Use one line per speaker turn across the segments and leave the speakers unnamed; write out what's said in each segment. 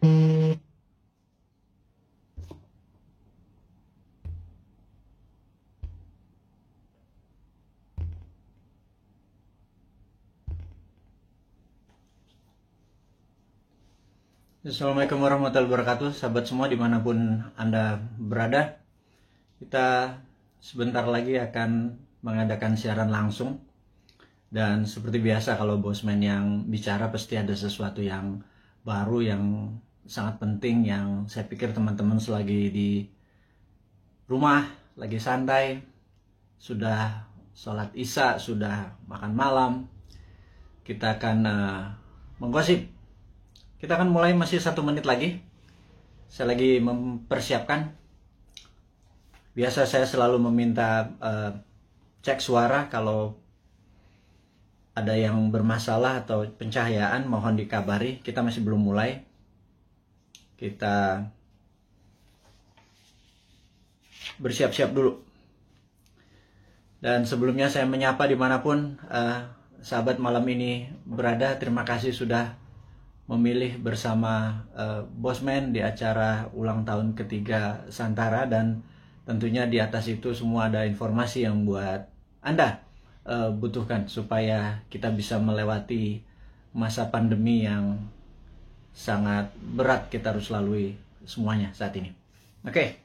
Assalamualaikum warahmatullahi wabarakatuh, sahabat semua dimanapun Anda berada. Kita sebentar lagi akan mengadakan siaran langsung. Dan seperti biasa kalau Bosman yang bicara pasti ada sesuatu yang baru, yang sangat penting, yang saya pikir teman-teman selagi di rumah, lagi santai, sudah sholat isya, sudah makan malam, kita akan menggosip. Kita akan mulai, masih 1 menit lagi. Saya lagi mempersiapkan. Biasa saya selalu meminta cek suara. Kalau ada yang bermasalah atau pencahayaan mohon dikabari. Kita masih belum mulai. Kita bersiap-siap dulu. Dan sebelumnya saya menyapa dimanapun sahabat malam ini berada. Terima kasih sudah memilih bersama Bosman di acara ulang tahun ketiga Santara, dan tentunya di atas itu semua ada informasi yang buat Anda butuhkan supaya kita bisa melewati masa pandemi yang sangat berat kita harus lalui semuanya saat ini. Oke.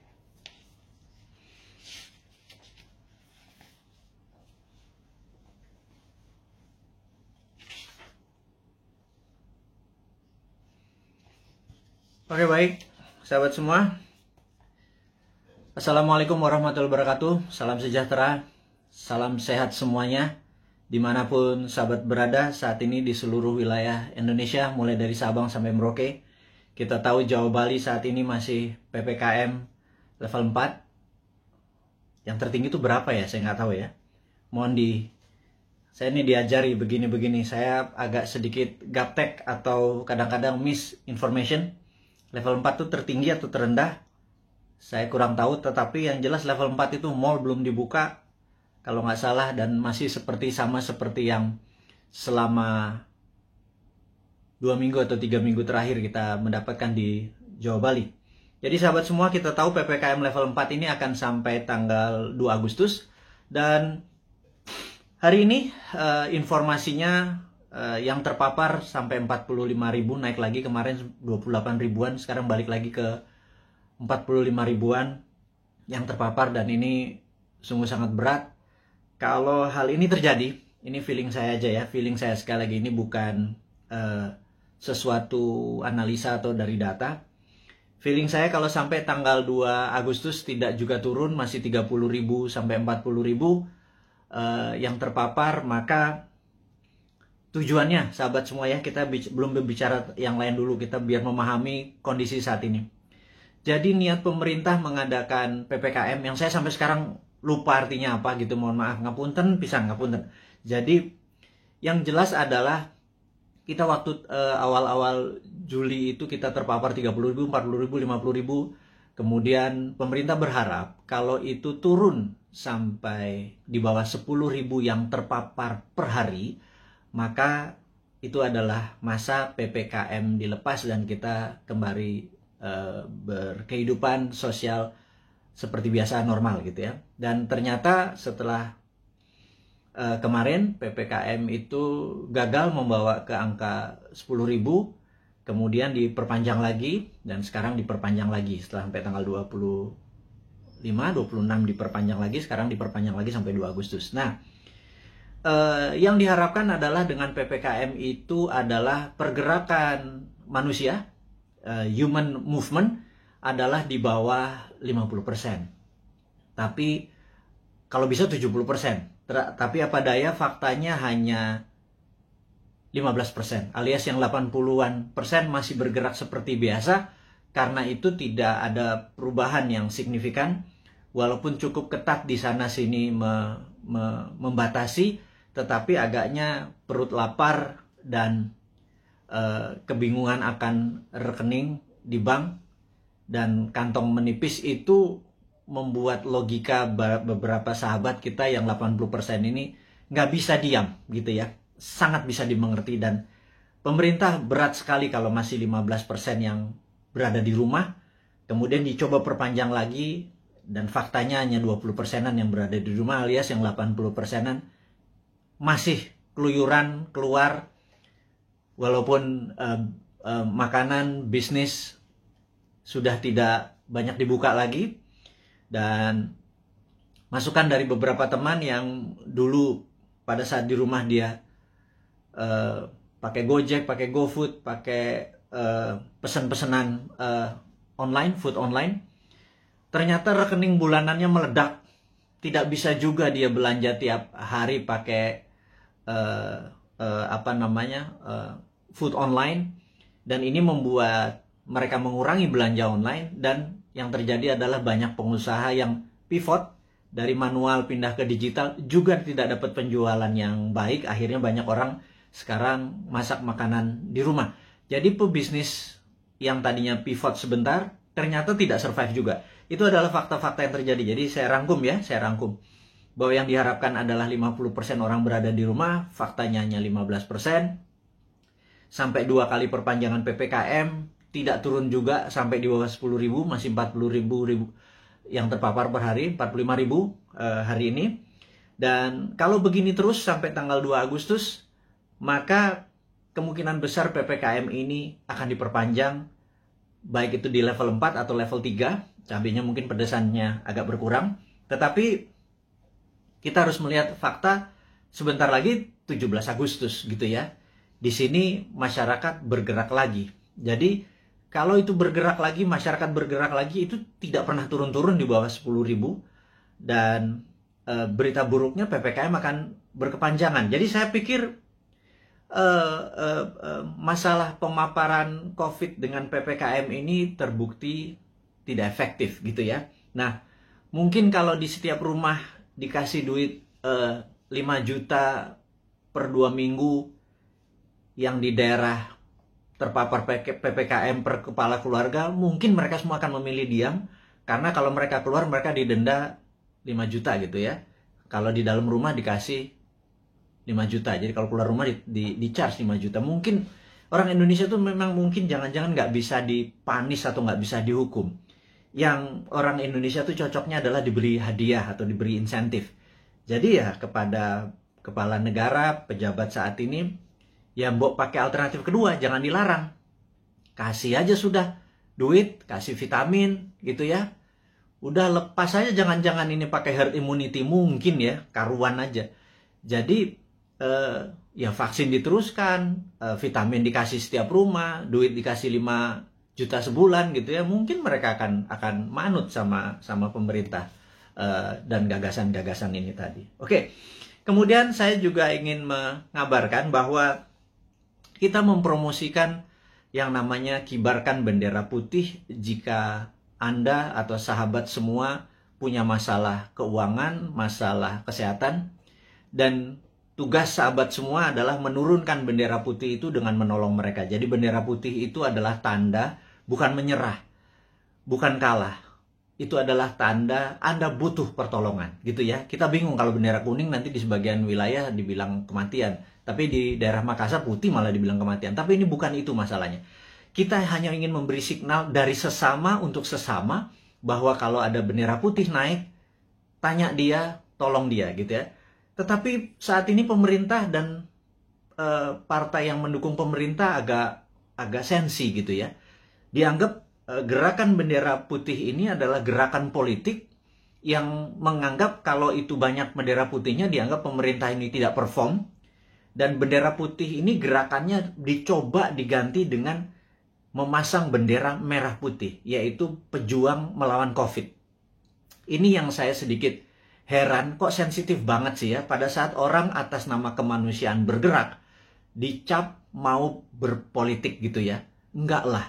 Oke, baik, sahabat semua. Assalamualaikum warahmatullahi wabarakatuh. Salam sejahtera, salam sehat semuanya. Dimanapun sahabat berada saat ini di seluruh wilayah Indonesia, mulai dari Sabang sampai Merauke. Kita tahu Jawa Bali saat ini masih PPKM level 4. Yang tertinggi itu berapa ya? Saya nggak tahu ya. Saya ini diajari begini-begini. Saya agak sedikit gaptek atau kadang-kadang misinformation. Level 4 itu tertinggi atau terendah? Saya kurang tahu, tetapi yang jelas level 4 itu mall belum dibuka kalau nggak salah, dan masih sama seperti yang selama 2 minggu atau 3 minggu terakhir kita mendapatkan di Jawa Bali. Jadi sahabat semua, kita tahu PPKM level 4 ini akan sampai tanggal 2 Agustus, dan hari ini informasinya yang terpapar sampai 45.000, naik lagi kemarin 28 ribuan, sekarang balik lagi ke 45 ribuan yang terpapar, dan ini sungguh sangat berat. Kalau hal ini terjadi, ini feeling saya aja ya, feeling saya sekali lagi, ini bukan sesuatu analisa atau dari data. Feeling saya kalau sampai tanggal 2 Agustus tidak juga turun, masih 30.000 sampai 40.000 yang terpapar, maka tujuannya, sahabat semua ya, kita belum berbicara yang lain dulu, kita biar memahami kondisi saat ini. Jadi niat pemerintah mengadakan PPKM yang saya sampai sekarang lupa artinya apa gitu, mohon maaf, ngapunten pisan, ngapunten. Jadi yang jelas adalah kita waktu awal-awal Juli itu kita terpapar 30.000, 40.000, 50.000. Kemudian pemerintah berharap kalau itu turun sampai di bawah 10.000 yang terpapar per hari, maka itu adalah masa PPKM dilepas dan kita kembali berkehidupan sosial seperti biasa, normal gitu ya. Dan ternyata setelah kemarin PPKM itu gagal membawa ke angka 10.000, kemudian diperpanjang lagi, dan sekarang diperpanjang lagi setelah sampai tanggal 25, 26 diperpanjang lagi, sekarang diperpanjang lagi sampai 2 Agustus. Nah, yang diharapkan adalah dengan PPKM itu adalah pergerakan manusia, human movement adalah di bawah 50%. Tapi kalau bisa 70%. Tapi apa daya, faktanya hanya 15%, alias yang 80-an persen masih bergerak seperti biasa. Karena itu tidak ada perubahan yang signifikan, walaupun cukup ketat di sana sini membatasi, tetapi agaknya perut lapar dan kebingungan akan rekening di bank dan kantong menipis itu membuat logika beberapa sahabat kita yang 80% ini nggak bisa diam gitu ya. Sangat bisa dimengerti, dan pemerintah berat sekali kalau masih 15% yang berada di rumah, kemudian dicoba perpanjang lagi, dan faktanya hanya 20%-an yang berada di rumah, alias yang 80%-an masih keluyuran keluar, walaupun makanan, bisnis sudah tidak banyak dibuka lagi. Dan masukan dari beberapa teman yang dulu pada saat di rumah dia pakai Gojek, pakai GoFood, pakai pesan-pesanan online, food online, ternyata rekening bulanannya meledak. Tidak bisa juga dia belanja tiap hari pakai food online, dan ini membuat mereka mengurangi belanja online. Dan yang terjadi adalah banyak pengusaha yang pivot dari manual pindah ke digital, juga tidak dapat penjualan yang baik. Akhirnya banyak orang sekarang masak makanan di rumah. Jadi pebisnis yang tadinya pivot sebentar ternyata tidak survive juga. Itu adalah fakta-fakta yang terjadi. Jadi saya rangkum bahwa yang diharapkan adalah 50% orang berada di rumah, faktanya hanya 15%. Sampai 2 kali perpanjangan PPKM, tidak turun juga sampai di bawah 10.000, masih 40.000 yang terpapar per hari, 45.000 hari ini. Dan kalau begini terus sampai tanggal 2 Agustus, maka kemungkinan besar PPKM ini akan diperpanjang, baik itu di level 4 atau level 3, cabenya mungkin pedesannya agak berkurang. Tetapi kita harus melihat fakta, sebentar lagi 17 Agustus gitu ya. Di sini masyarakat bergerak lagi. Jadi kalau itu bergerak lagi, masyarakat bergerak lagi, itu tidak pernah turun-turun di bawah 10.000. Dan berita buruknya PPKM akan berkepanjangan. Jadi saya pikir masalah pemaparan COVID dengan PPKM ini terbukti tidak efektif gitu ya. Nah, mungkin kalau di setiap rumah dikasih duit 5 juta per 2 minggu, yang di daerah terpapar PPKM per kepala keluarga, mungkin mereka semua akan memilih diam, karena kalau mereka keluar mereka didenda 5 juta gitu ya. Kalau di dalam rumah dikasih 5 juta. Jadi kalau keluar rumah di charge 5 juta. Mungkin orang Indonesia tuh memang mungkin jangan-jangan nggak bisa dipanis atau nggak bisa dihukum. Yang orang Indonesia tuh cocoknya adalah diberi hadiah atau diberi insentif. Jadi ya kepada kepala negara, pejabat saat ini, ya mbok pakai alternatif kedua, jangan dilarang. Kasih aja sudah duit, kasih vitamin gitu ya. Udah lepas aja, jangan-jangan ini pakai herd immunity, mungkin ya, karuan aja. Jadi ya vaksin diteruskan, vitamin dikasih setiap rumah, duit dikasih 5 juta sebulan gitu ya. Mungkin mereka akan manut sama pemerintah dan gagasan-gagasan ini tadi. Oke. Kemudian saya juga ingin mengabarkan bahwa kita mempromosikan yang namanya kibarkan bendera putih jika Anda atau sahabat semua punya masalah keuangan, masalah kesehatan, dan tugas sahabat semua adalah menurunkan bendera putih itu dengan menolong mereka. Jadi bendera putih itu adalah tanda, bukan menyerah, bukan kalah. Itu adalah tanda Anda butuh pertolongan gitu ya. Kita bingung kalau bendera kuning nanti di sebagian wilayah dibilang kematian, tapi di daerah Makassar putih malah dibilang kematian. Tapi ini bukan itu masalahnya. Kita hanya ingin memberi signal dari sesama untuk sesama bahwa kalau ada bendera putih naik, tanya dia, tolong dia gitu ya. Tetapi saat ini pemerintah dan partai yang mendukung pemerintah agak sensi gitu ya. Dianggap gerakan bendera putih ini adalah gerakan politik yang menganggap kalau itu banyak bendera putihnya dianggap pemerintah ini tidak perform, dan bendera putih ini gerakannya dicoba diganti dengan memasang bendera merah putih, yaitu pejuang melawan COVID. Ini yang saya sedikit heran, kok sensitif banget sih ya pada saat orang atas nama kemanusiaan bergerak dicap mau berpolitik gitu ya. Enggak lah.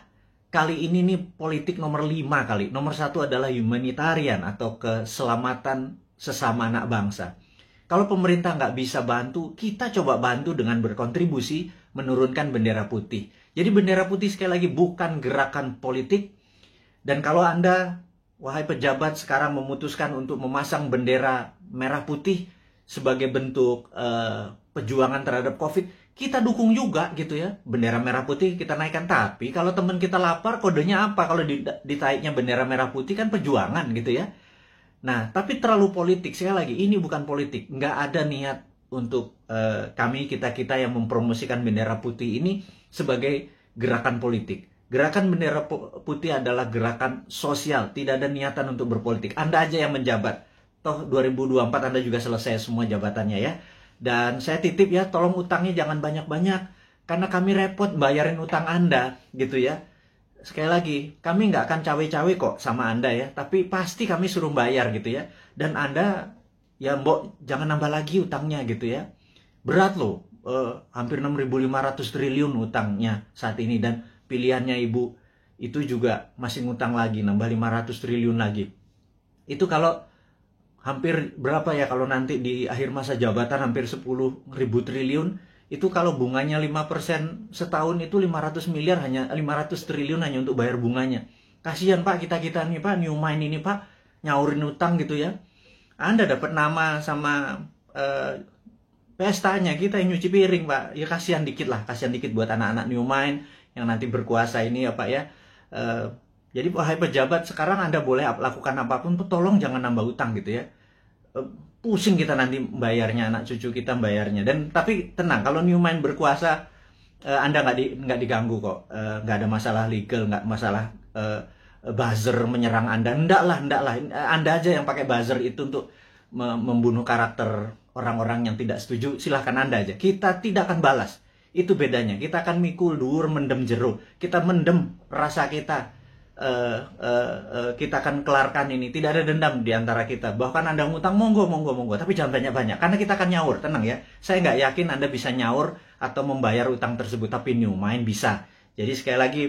Kali ini nih politik nomor 5 kali. Nomor 1 adalah humanitarian atau keselamatan sesama anak bangsa. Kalau pemerintah nggak bisa bantu, kita coba bantu dengan berkontribusi menurunkan bendera putih. Jadi bendera putih sekali lagi bukan gerakan politik. Dan kalau Anda, wahai pejabat, sekarang memutuskan untuk memasang bendera merah putih sebagai bentuk perjuangan terhadap COVID, kita dukung juga gitu ya. Bendera merah putih kita naikkan. Tapi kalau teman kita lapar, kodenya apa? Kalau ditaiknya bendera merah putih kan perjuangan gitu ya. Nah, tapi terlalu politik. Sekali lagi, ini bukan politik. Nggak ada niat untuk kita yang mempromosikan bendera putih ini sebagai gerakan politik. Gerakan bendera putih adalah gerakan sosial. Tidak ada niatan untuk berpolitik. Anda aja yang menjabat. Toh 2024 Anda juga selesai semua jabatannya ya. Dan saya titip ya, tolong utangnya jangan banyak-banyak. Karena kami repot bayarin utang Anda gitu ya. Sekali lagi, kami nggak akan cawe-cawe kok sama Anda ya. Tapi pasti kami suruh bayar gitu ya. Dan Anda, ya mbok jangan nambah lagi utangnya gitu ya. Berat loh, hampir 6.500 triliun utangnya saat ini. Dan pilihannya Ibu itu juga masih ngutang lagi, nambah 500 triliun lagi. Itu kalau hampir berapa ya kalau nanti di akhir masa jabatan hampir 10.000 triliun, itu kalau bunganya 5% setahun itu 500 miliar, hanya 500 triliun hanya untuk bayar bunganya. Kasihan Pak, kita nih Pak, New Mind ini Pak, nyaurin utang gitu ya. Anda dapat nama sama pestanya, kita yang nyuci piring Pak. Ya kasihan dikit lah, kasihan dikit buat anak-anak New Mind yang nanti berkuasa ini ya Pak ya. Jadi wahai pejabat, sekarang Anda boleh lakukan apapun, tolong jangan nambah utang gitu ya. Pusing kita nanti bayarnya, anak cucu kita bayarnya. Dan tapi tenang, kalau New Mind berkuasa, Anda nggak diganggu kok. Nggak ada masalah legal, nggak masalah buzzer menyerang Anda. Nggak lah. Anda aja yang pakai buzzer itu untuk membunuh karakter orang-orang yang tidak setuju. Silahkan Anda aja. Kita tidak akan balas. Itu bedanya. Kita akan mikul dur, mendem jeruk. Kita mendem rasa kita. Kita akan kelarkan ini. Tidak ada dendam di antara kita. Bahkan Anda ngutang, monggo. Tapi jangan banyak-banyak. Karena kita akan nyaur, tenang ya. Saya nggak yakin Anda bisa nyaur atau membayar utang tersebut. Tapi New Mind bisa. Jadi sekali lagi,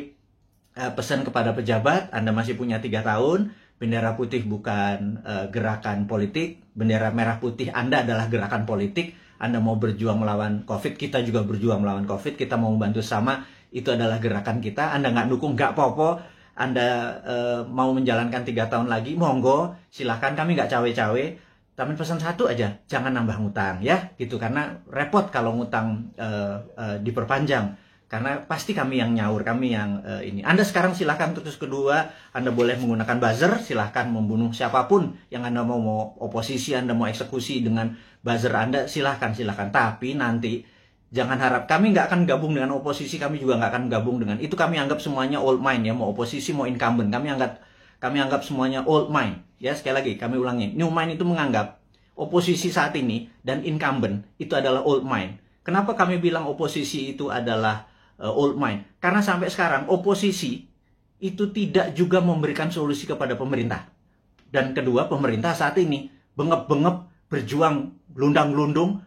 pesan kepada pejabat, Anda masih punya 3 tahun. Bendera putih bukan gerakan politik. Bendera merah putih Anda adalah gerakan politik. Anda mau berjuang melawan COVID, kita juga berjuang melawan COVID. Kita mau membantu sama, itu adalah gerakan kita. Anda nggak dukung, nggak apa-apa. Anda mau menjalankan 3 tahun lagi, monggo, silahkan, kami nggak cawe-cawe. Tapi pesan satu aja, jangan nambah ngutang ya, gitu. Karena repot kalau ngutang diperpanjang. Karena pasti kami yang nyaur, kami yang ini. Anda sekarang silahkan terus kedua, Anda boleh menggunakan buzzer, silahkan membunuh siapapun yang Anda mau oposisi, Anda mau eksekusi dengan buzzer Anda, silahkan. Tapi nanti jangan harap, kami nggak akan gabung dengan oposisi, kami juga nggak akan gabung dengan itu. Kami anggap semuanya old mind ya, mau oposisi mau incumbent, kami anggap semuanya old mind ya. Sekali lagi kami ulangi, New Mind itu menganggap oposisi saat ini dan incumbent itu adalah old mind. Kenapa kami bilang oposisi itu adalah old mind? Karena sampai sekarang oposisi itu tidak juga memberikan solusi kepada pemerintah. Dan kedua, pemerintah saat ini bengep-bengep berjuang gelundang-gelundung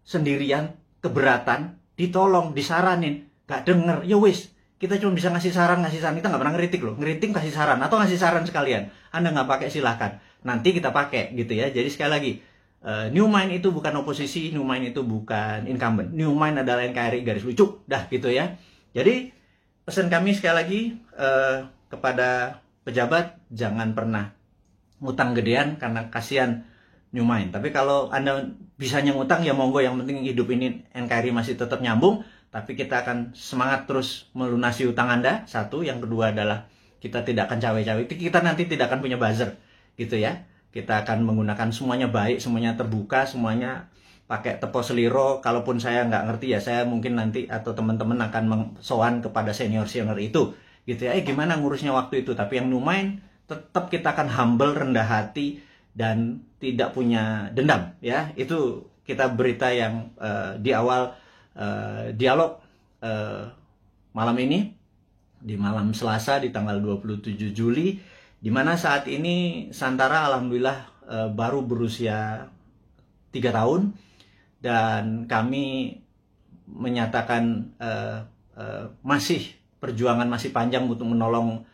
sendirian, keberatan, ditolong, disaranin, gak denger, ya wis, kita cuma bisa ngasih saran, kita gak pernah ngeritik loh, ngeritik kasih saran, atau ngasih saran sekalian, Anda gak pakai silahkan, nanti kita pakai gitu ya. Jadi sekali lagi, New Mind itu bukan oposisi, New Mind itu bukan incumbent, New Mind adalah NKRI garis lucu, dah gitu ya. Jadi pesan kami sekali lagi kepada pejabat, jangan pernah ngutang gedean karena kasihan New Mind. Tapi kalau Anda bisanya ngutang, ya monggo, yang penting hidup ini NKRI masih tetap nyambung. Tapi kita akan semangat terus melunasi utang Anda, satu. Yang kedua adalah kita tidak akan cawe-cawe, kita nanti tidak akan punya buzzer gitu ya. Kita akan menggunakan semuanya baik, semuanya terbuka, semuanya pakai tepo seliro. Kalaupun saya nggak ngerti ya, saya mungkin nanti atau teman-teman akan sowan kepada senior-senior itu gitu ya. Gimana ngurusnya waktu itu. Tapi yang New Mind tetap kita akan humble, rendah hati, dan tidak punya dendam ya. Itu kita berita yang di awal dialog malam ini, di malam Selasa di tanggal 27 Juli, di mana saat ini Santara alhamdulillah baru berusia 3 tahun, dan kami menyatakan masih perjuangan masih panjang untuk menolong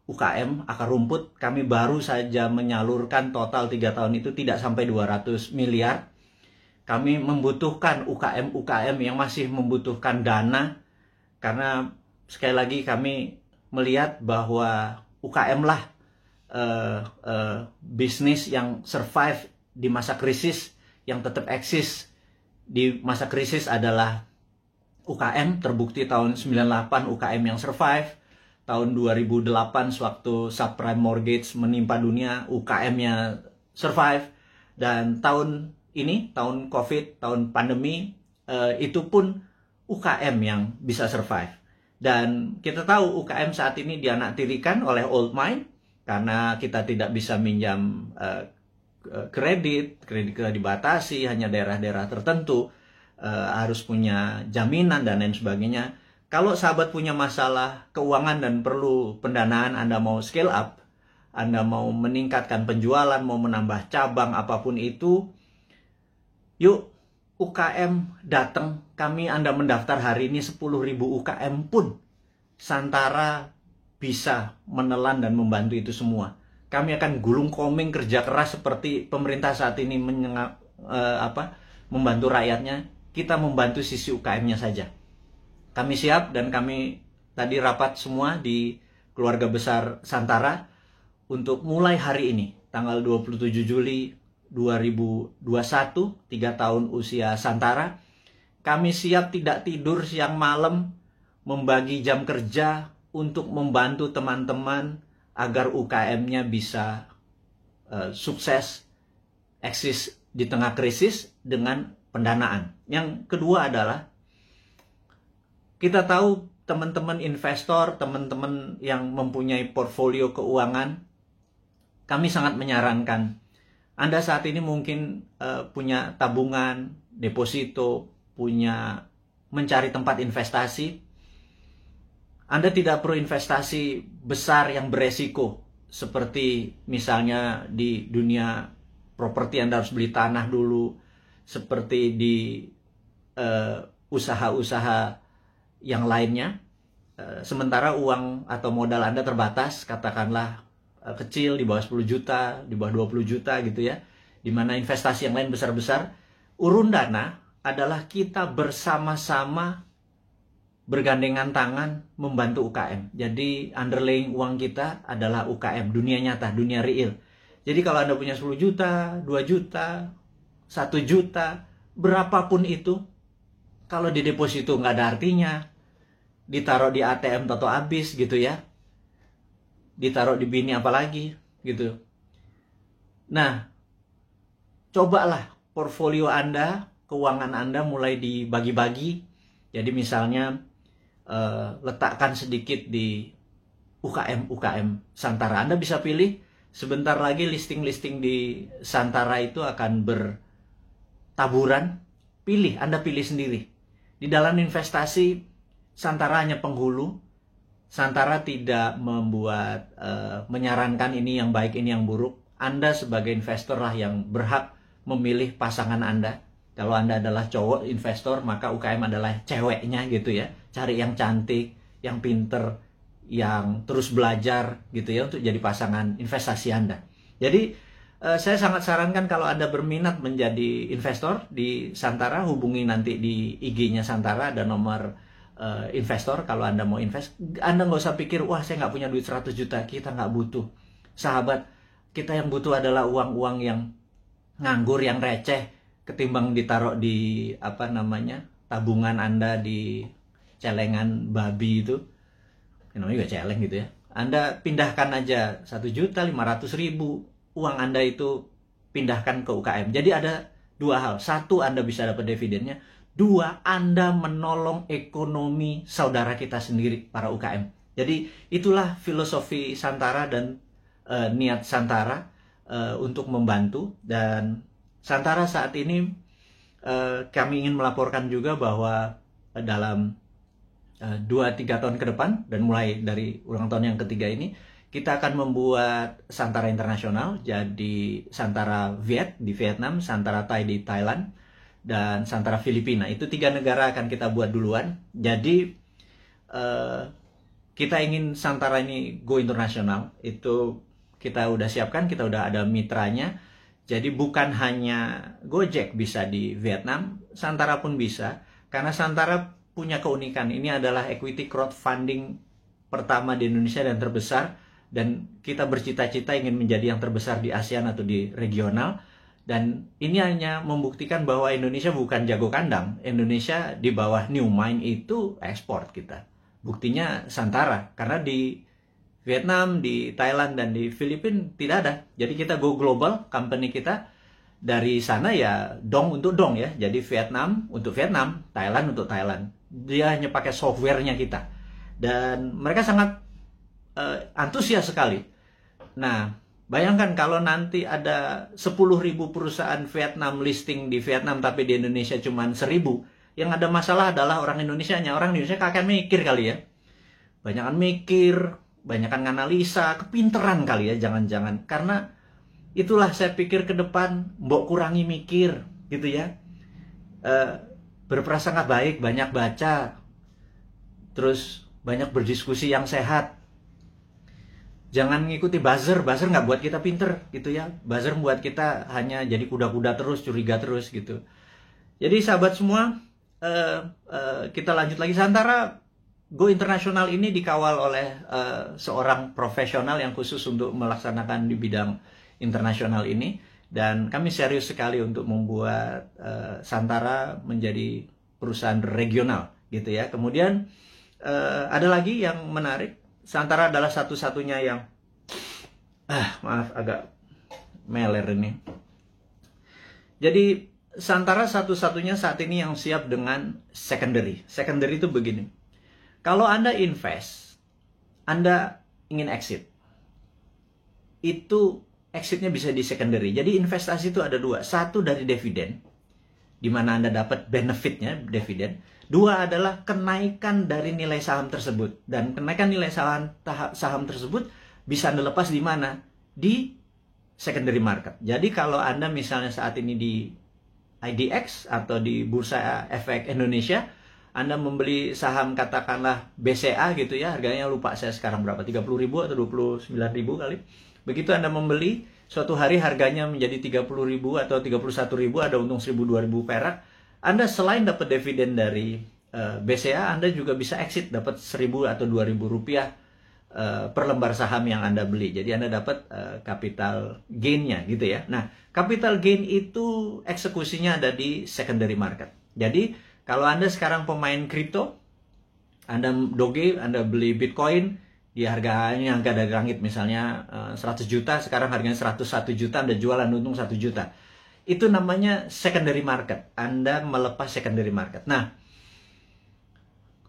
UKM, akar rumput. Kami baru saja menyalurkan total 3 tahun itu tidak sampai 200 miliar. Kami membutuhkan UKM-UKM yang masih membutuhkan dana. Karena sekali lagi kami melihat bahwa UKM lah bisnis yang survive di masa krisis, yang tetap eksis di masa krisis adalah UKM, terbukti tahun 98 UKM yang survive, tahun 2008 sewaktu subprime mortgage menimpa dunia, UKM-nya survive, dan tahun ini, tahun COVID, tahun pandemi, itu pun UKM yang bisa survive. Dan kita tahu UKM saat ini dianaktirikan oleh old money, karena kita tidak bisa minjam kredit kita dibatasi, hanya daerah-daerah tertentu, harus punya jaminan dan lain sebagainya. Kalau sahabat punya masalah keuangan dan perlu pendanaan, Anda mau scale up, Anda mau meningkatkan penjualan, mau menambah cabang, apapun itu, yuk UKM datang, Anda mendaftar hari ini 10.000 UKM pun Santara bisa menelan dan membantu itu semua. Kami akan gulung komeng kerja keras seperti pemerintah saat ini membantu rakyatnya. Kita membantu sisi UKM-nya saja. Kami siap, dan kami tadi rapat semua di keluarga besar Santara untuk mulai hari ini, tanggal 27 Juli 2021, 3 tahun usia Santara. Kami siap tidak tidur siang malam, membagi jam kerja untuk membantu teman-teman agar UKM-nya bisa sukses, eksis di tengah krisis dengan pendanaan. Yang kedua adalah, kita tahu teman-teman investor, teman-teman yang mempunyai portfolio keuangan, kami sangat menyarankan, Anda saat ini mungkin punya tabungan, deposito, mencari tempat investasi. Anda tidak perlu investasi besar yang beresiko, seperti misalnya di dunia properti Anda harus beli tanah dulu, seperti di usaha-usaha yang lainnya. Sementara uang atau modal Anda terbatas, katakanlah kecil, di bawah 10 juta, di bawah 20 juta gitu ya, dimana investasi yang lain besar-besar. Urun dana adalah kita bersama-sama bergandengan tangan membantu UKM. Jadi underlying uang kita adalah UKM, dunia nyata, dunia real. Jadi kalau Anda punya 10 juta, 2 juta, 1 juta, berapapun itu, kalau di deposito nggak ada artinya, ditaruh di ATM atau habis gitu ya, ditaruh di bini apalagi gitu. Nah, cobalah portfolio Anda, keuangan Anda mulai dibagi-bagi. Jadi misalnya letakkan sedikit di UKM Santara. Anda bisa pilih, sebentar lagi listing-listing di Santara itu akan bertaburan. Anda pilih sendiri. Di dalam investasi, Santara hanya penghulu. Santara tidak membuat, menyarankan ini yang baik, ini yang buruk. Anda sebagai investor lah yang berhak memilih pasangan Anda. Kalau Anda adalah cowok investor, maka UKM adalah ceweknya gitu ya. Cari yang cantik, yang pinter, yang terus belajar gitu ya, untuk jadi pasangan investasi Anda. Jadi saya sangat sarankan kalau Anda berminat menjadi investor di Santara, hubungi nanti di IG-nya Santara, ada nomor investor. Kalau Anda mau invest, Anda nggak usah pikir, wah saya nggak punya duit 100 juta, kita nggak butuh. Sahabat, kita yang butuh adalah uang-uang yang nganggur, yang receh, ketimbang ditaruh di tabungan Anda di celengan babi itu, namanya juga celeng gitu ya. Anda pindahkan aja 1.500.000 uang Anda itu, pindahkan ke UKM. Jadi ada dua hal. Satu, Anda bisa dapat dividennya. Dua, Anda menolong ekonomi saudara kita sendiri, para UKM. Jadi itulah filosofi Santara dan niat Santara untuk membantu. Dan Santara saat ini kami ingin melaporkan juga bahwa dalam 2-3 tahun ke depan, dan mulai dari ulang tahun yang ketiga ini, kita akan membuat Santara Internasional. Jadi Santara Viet di Vietnam, Santara Thai di Thailand, dan Santara Filipina. Itu 3 negara akan kita buat duluan. Jadi kita ingin Santara ini go internasional. Itu kita udah siapkan, kita udah ada mitranya. Jadi bukan hanya Gojek bisa di Vietnam, Santara pun bisa. Karena Santara punya keunikan, ini adalah equity crowdfunding pertama di Indonesia dan terbesar. Dan kita bercita-cita ingin menjadi yang terbesar di ASEAN atau di regional. Dan ini hanya membuktikan bahwa Indonesia bukan jago kandang. Indonesia di bawah New Mind itu ekspor kita. Buktinya Santara, karena di Vietnam, di Thailand, dan di Filipina tidak ada. Jadi kita go global, company kita dari sana ya dong untuk dong ya. Jadi Vietnam untuk Vietnam, Thailand untuk Thailand. Dia hanya pakai softwarenya kita. Dan mereka sangat antusias sekali. Nah, bayangkan kalau nanti ada 10.000 perusahaan Vietnam listing di Vietnam, tapi di Indonesia cuma 1.000. Yang ada masalah adalah orang Indonesianya. Orang Indonesia kakek mikir kali ya. Banyakan mikir, banyakan analisa, kepinteran kali ya, jangan-jangan. Karena itulah saya pikir ke depan, mbok kurangi mikir, gitu ya. Berprasangka baik, banyak baca, terus banyak berdiskusi yang sehat. Jangan ngikuti buzzer nggak buat kita pinter, gitu ya. Buzzer buat kita hanya jadi kuda-kuda terus, curiga terus, gitu. Jadi sahabat semua, kita lanjut lagi. Santara Go Internasional ini dikawal oleh seorang profesional yang khusus untuk melaksanakan di bidang internasional ini, dan kami serius sekali untuk membuat Santara menjadi perusahaan regional, gitu ya. Kemudian ada lagi yang menarik, Santara adalah satu-satunya yang maaf agak meler ini. Jadi Santara satu-satunya saat ini yang siap dengan secondary. Secondary itu begini. Kalau Anda invest, Anda ingin exit. Itu exitnya bisa di secondary. Jadi investasi itu ada dua. Satu dari dividen, di mana Anda dapat benefitnya, dividen. Dua adalah kenaikan dari nilai saham tersebut. Dan kenaikan nilai saham tersebut bisa Anda lepas di mana? Di secondary market. Jadi kalau Anda misalnya saat ini di IDX atau di Bursa Efek Indonesia, Anda membeli saham katakanlah BCA gitu ya, harganya lupa saya sekarang berapa, 30.000 atau 29.000 kali. Begitu Anda membeli, suatu hari harganya menjadi 30.000 atau 31.000, ada untung 1.000-2.000 perak. Anda selain dapat dividen dari BCA, Anda juga bisa exit, dapat 1.000 atau 2.000 rupiah per lembar saham yang Anda beli. Jadi Anda dapat capital gain-nya gitu ya. Nah, capital gain itu eksekusinya ada di secondary market. Jadi kalau Anda sekarang pemain kripto, Anda doge, Anda beli Bitcoin, di harganya angka dari langit, misalnya 100 juta, sekarang harganya 101 juta, Anda jualan untung 1 juta. Itu namanya secondary market. Anda melepas secondary market. Nah,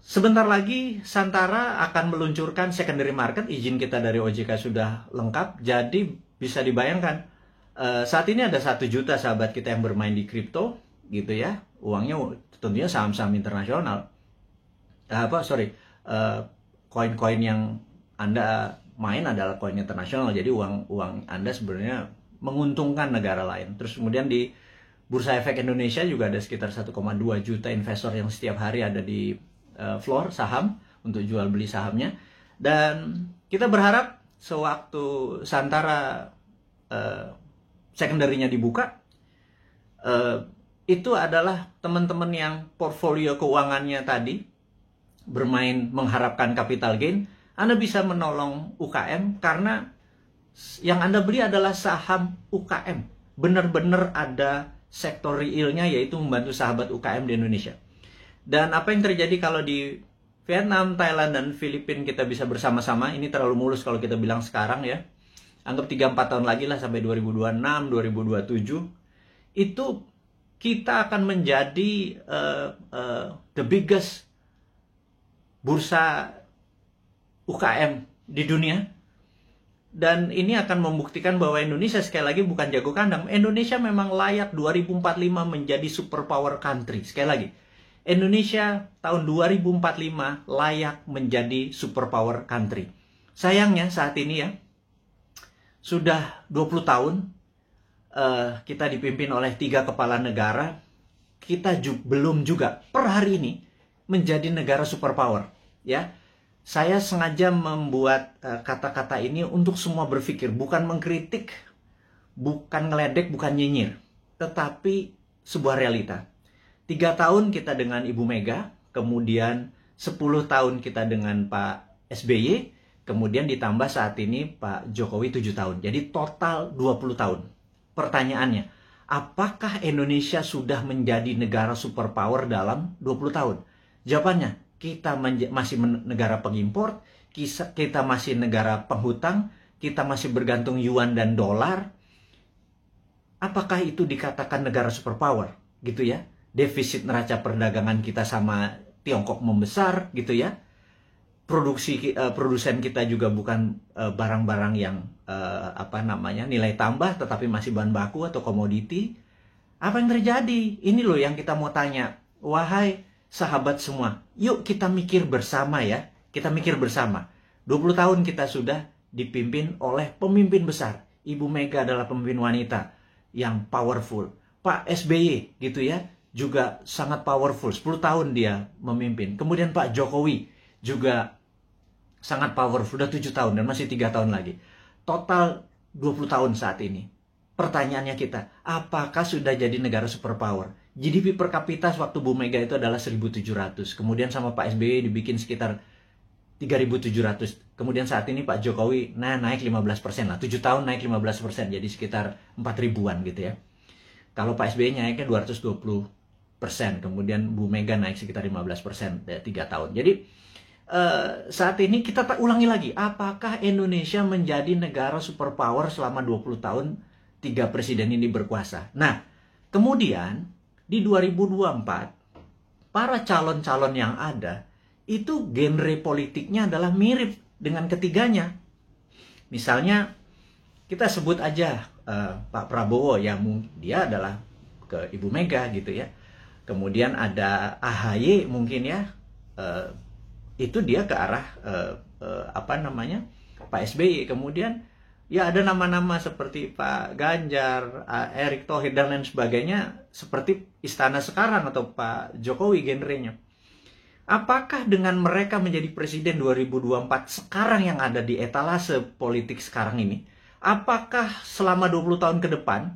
sebentar lagi Santara akan meluncurkan secondary market. Izin kita dari OJK sudah lengkap. Jadi bisa dibayangkan, saat ini ada 1 juta sahabat kita yang bermain di kripto, gitu ya. Uangnya tentunya saham-saham internasional. Koin-koin yang Anda main adalah koin internasional. Jadi uang Anda sebenarnya menguntungkan negara lain. Terus kemudian di Bursa Efek Indonesia juga ada sekitar 1,2 juta investor yang setiap hari ada di floor saham untuk jual beli sahamnya. Dan kita berharap sewaktu Santara secondary-nya dibuka, itu adalah teman-teman yang portfolio keuangannya tadi bermain mengharapkan capital gain, Anda bisa menolong UKM karena yang Anda beli adalah saham UKM. Benar-benar ada sektor realnya, yaitu membantu sahabat UKM di Indonesia. Dan apa yang terjadi kalau di Vietnam, Thailand, dan Filipina kita bisa bersama-sama, ini terlalu mulus kalau kita bilang sekarang ya. Anggap 3-4 tahun lagi lah sampai 2026, 2027. Itu kita akan menjadi the biggest bursa UKM di dunia. Dan ini akan membuktikan bahwa Indonesia sekali lagi bukan jago kandang. Indonesia memang layak 2045 menjadi superpower country. Sekali lagi, Indonesia tahun 2045 layak menjadi superpower country. Sayangnya saat ini ya, sudah 20 tahun kita dipimpin oleh 3 kepala negara. Kita belum juga per hari ini menjadi negara superpower. Ya, saya sengaja membuat kata-kata ini untuk semua berpikir, bukan mengkritik, bukan ngeledek, bukan nyinyir, tetapi sebuah realita. 3 tahun kita dengan Ibu Mega, kemudian 10 tahun kita dengan Pak SBY, kemudian ditambah saat ini Pak Jokowi 7 tahun. Jadi total 20 tahun. Pertanyaannya, apakah Indonesia sudah menjadi negara superpower dalam 20 tahun? Jawabannya, kita masih negara pengimpor, kita masih negara penghutang, kita masih bergantung yuan dan dolar. Apakah itu dikatakan negara superpower? Gitu ya. Defisit neraca perdagangan kita sama Tiongkok membesar, gitu ya. Produsen kita juga bukan barang-barang yang nilai tambah, tetapi masih bahan baku atau komoditi. Apa yang terjadi? Ini loh yang kita mau tanya. Wahai sahabat semua, yuk kita mikir bersama ya. Kita mikir bersama. 20 tahun kita sudah dipimpin oleh pemimpin besar. Ibu Mega adalah pemimpin wanita yang powerful. Pak SBY gitu ya, juga sangat powerful. 10 tahun dia memimpin. Kemudian Pak Jokowi juga sangat powerful. Sudah 7 tahun dan masih 3 tahun lagi. Total 20 tahun saat ini. Pertanyaannya kita, apakah sudah jadi negara superpower? GDP per kapita waktu Bu Mega itu adalah 1.700. Kemudian sama Pak SBY dibikin sekitar 3.700. Kemudian saat ini Pak Jokowi naik 15% lah. 7 tahun naik 15%. Jadi sekitar 4.000-an gitu ya. Kalau Pak SBY naiknya 220%. Kemudian Bu Mega naik sekitar 15% 3 tahun. Jadi saat ini kita ulangi lagi. Apakah Indonesia menjadi negara superpower selama 20 tahun 3 presiden ini berkuasa? Nah, kemudian di 2024 para calon-calon yang ada itu genre politiknya adalah mirip dengan ketiganya. Misalnya kita sebut aja Pak Prabowo, ya mungkin dia adalah ke Ibu Mega gitu ya. Kemudian ada AHY mungkin ya, itu dia ke arah Pak SBY. Kemudian ya ada nama-nama seperti Pak Ganjar, Erick Thohir dan lain sebagainya, seperti istana sekarang atau Pak Jokowi genrenya. Apakah dengan mereka menjadi presiden 2024 sekarang yang ada di etalase politik sekarang ini, apakah selama 20 tahun ke depan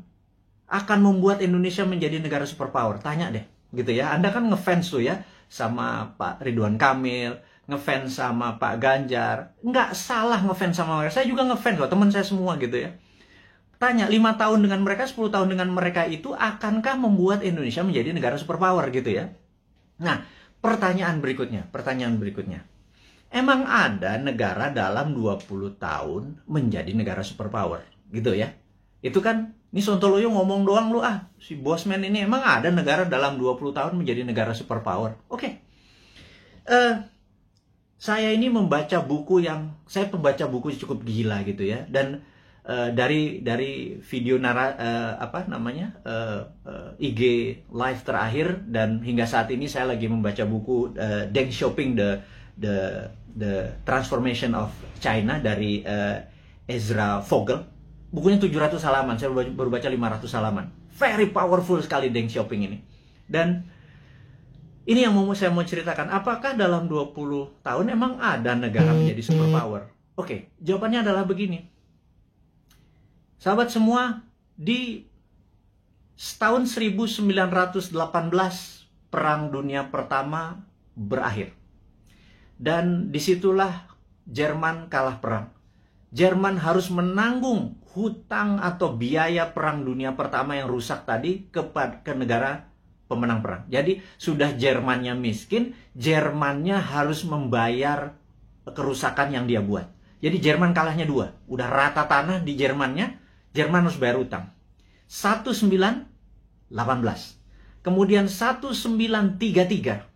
akan membuat Indonesia menjadi negara superpower? Tanya deh, gitu ya. Anda kan ngefans tuh ya sama Pak Ridwan Kamil, ngefans sama Pak Ganjar. Nggak salah ngefans sama mereka. Saya juga ngefans loh, teman saya semua gitu ya. Tanya, 5 tahun dengan mereka, 10 tahun dengan mereka itu akankah membuat Indonesia menjadi negara superpower gitu ya? Nah, pertanyaan berikutnya. Emang ada negara dalam 20 tahun menjadi negara superpower? Gitu ya. Itu kan, ini Sontoloyo ngomong doang lu si Bosman ini. Emang ada negara dalam 20 tahun menjadi negara superpower? Oke. Saya ini saya pembaca buku cukup gila gitu ya. Dan dari video IG live terakhir dan hingga saat ini saya lagi membaca buku Deng Xiaoping the Transformation of China dari Ezra Vogel. Bukunya 700 halaman, saya baru baca 500 halaman. Very powerful sekali Deng Xiaoping ini. Dan ini yang saya mau ceritakan, apakah dalam 20 tahun emang ada negara menjadi superpower? Oke, jawabannya adalah begini. Sahabat semua, di tahun 1918 Perang Dunia Pertama berakhir. Dan disitulah Jerman kalah perang. Jerman harus menanggung hutang atau biaya Perang Dunia Pertama yang rusak tadi ke negara pemenang perang. Jadi sudah Jermannya miskin, Jermannya harus membayar kerusakan yang dia buat. Jadi Jerman kalahnya 2. Udah rata tanah di Jermannya, Jerman harus bayar utang. 1918. Kemudian 1933.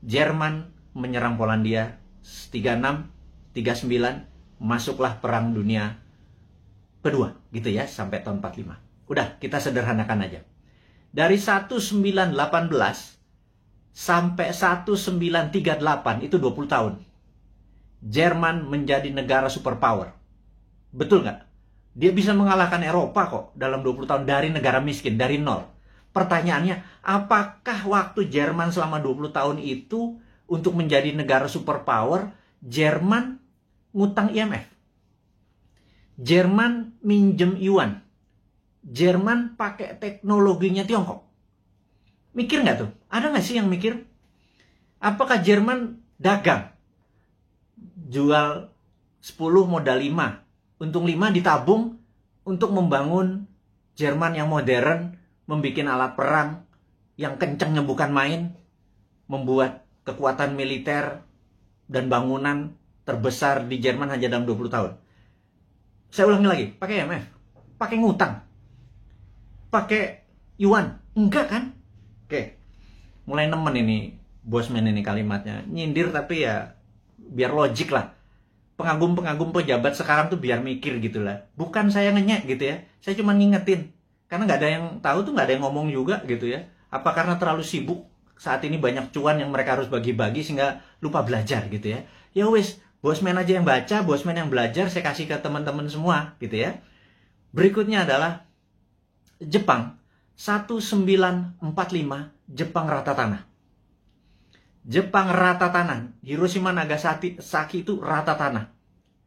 Jerman menyerang Polandia. 36, 39. Masuklah Perang Dunia Kedua. Gitu ya, sampai tahun 45. Udah, kita sederhanakan aja. Dari 1918 sampai 1938, itu 20 tahun. Jerman menjadi negara superpower. Betul nggak? Dia bisa mengalahkan Eropa kok dalam 20 tahun dari negara miskin, dari nol. Pertanyaannya, apakah waktu Jerman selama 20 tahun itu untuk menjadi negara superpower, Jerman ngutang IMF? Jerman minjem yuan? Jerman pakai teknologinya Tiongkok? Mikir nggak tuh? Ada nggak sih yang mikir? Apakah Jerman dagang? Jual 10 modal 5. Untung 5 ditabung untuk membangun Jerman yang modern, membuat alat perang yang kencengnya bukan main, membuat kekuatan militer dan bangunan terbesar di Jerman hanya dalam 20 tahun. Saya ulangi lagi, pakai IMF, pakai ngutang, pakai yuan, enggak kan? Oke, mulai nemen ini Bosman ini kalimatnya, nyindir tapi ya biar logik lah. Pengagum-pengagum pejabat sekarang tuh biar mikir gitu lah. Bukan saya ngenyek gitu ya, saya cuma ngingetin. Karena nggak ada yang tahu tuh, nggak ada yang ngomong juga gitu ya. Apa karena terlalu sibuk saat ini banyak cuan yang mereka harus bagi-bagi sehingga lupa belajar gitu ya. Ya wis, Bosman aja yang baca, Bosman yang belajar, saya kasih ke teman-teman semua gitu ya. Berikutnya adalah Jepang 1945, Jepang rata tanah. Jepang rata tanah. Hiroshima Nagasaki itu rata tanah.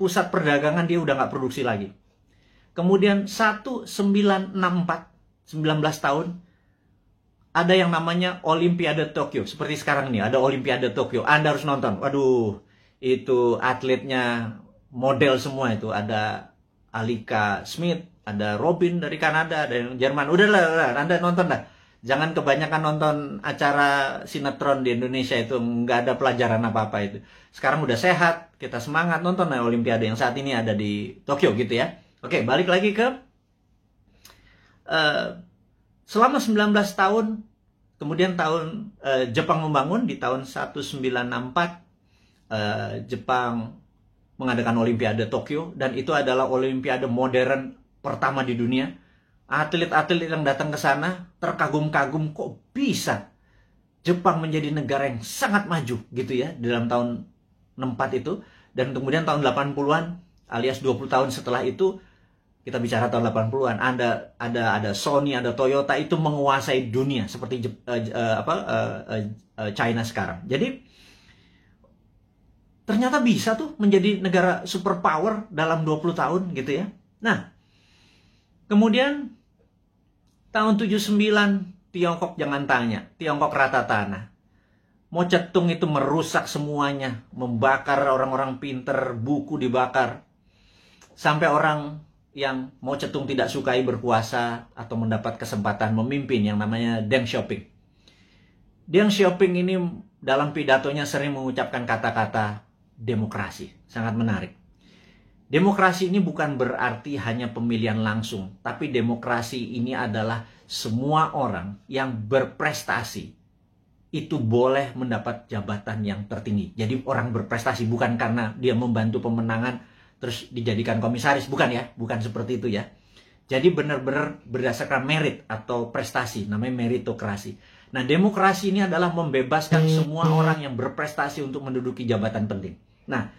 Pusat perdagangan dia udah nggak produksi lagi. Kemudian 1964, 19 tahun, ada yang namanya Olimpiade Tokyo. Seperti sekarang nih, ada Olimpiade Tokyo. Anda harus nonton. Waduh, itu atletnya model semua itu. Ada Alika Smith, ada Robin dari Kanada, ada yang Jerman. Udahlah, Anda nonton dah. Jangan kebanyakan nonton acara sinetron di Indonesia, itu nggak ada pelajaran apa-apa itu. Sekarang udah sehat, kita semangat nonton Olimpiade yang saat ini ada di Tokyo gitu ya. Oke, balik lagi ke selama 19 tahun, kemudian Jepang membangun di tahun 1964, Jepang mengadakan Olimpiade Tokyo, dan itu adalah Olimpiade modern pertama di dunia. Atlet-atlet yang datang ke sana terkagum-kagum, kok bisa Jepang menjadi negara yang sangat maju gitu ya di dalam tahun 64 itu. Dan kemudian tahun 80-an alias 20 tahun setelah itu, kita bicara tahun 80-an, ada Sony, ada Toyota, itu menguasai dunia seperti China sekarang. Jadi ternyata bisa tuh menjadi negara superpower dalam 20 tahun gitu ya. Nah, kemudian tahun 79, Tiongkok jangan tanya, Tiongkok rata tanah. Mao Zedong itu merusak semuanya, membakar orang-orang pinter, buku dibakar. Sampai orang yang Mao Zedong tidak sukai berkuasa atau mendapat kesempatan memimpin yang namanya Deng Xiaoping. Deng Xiaoping ini dalam pidatonya sering mengucapkan kata-kata demokrasi. Sangat menarik. Demokrasi ini bukan berarti hanya pemilihan langsung, tapi demokrasi ini adalah semua orang yang berprestasi itu boleh mendapat jabatan yang tertinggi. Jadi orang berprestasi bukan karena dia membantu pemenangan terus dijadikan komisaris, bukan ya, bukan seperti itu ya. Jadi benar-benar berdasarkan merit atau prestasi, namanya meritokrasi. Nah, demokrasi ini adalah membebaskan semua orang yang berprestasi untuk menduduki jabatan penting. Nah,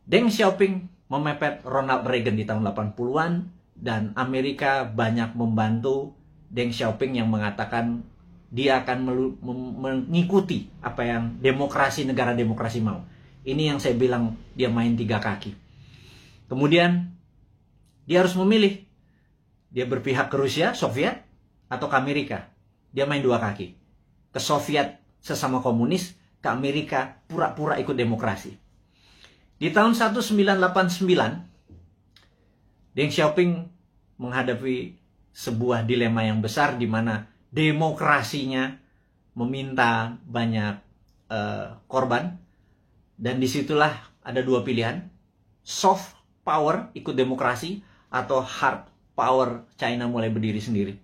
Deng Xiaoping memepet Ronald Reagan di tahun 80-an, dan Amerika banyak membantu Deng Xiaoping yang mengatakan dia akan mengikuti apa yang negara demokrasi mau. Ini yang saya bilang dia main 3 kaki. Kemudian dia harus memilih, dia berpihak ke Rusia, Soviet, atau ke Amerika. Dia main 2 kaki. Ke Soviet sesama komunis, ke Amerika pura-pura ikut demokrasi. Di tahun 1989, Deng Xiaoping menghadapi sebuah dilema yang besar di mana demokrasinya meminta banyak korban, dan disitulah ada 2 pilihan: soft power ikut demokrasi atau hard power China mulai berdiri sendiri.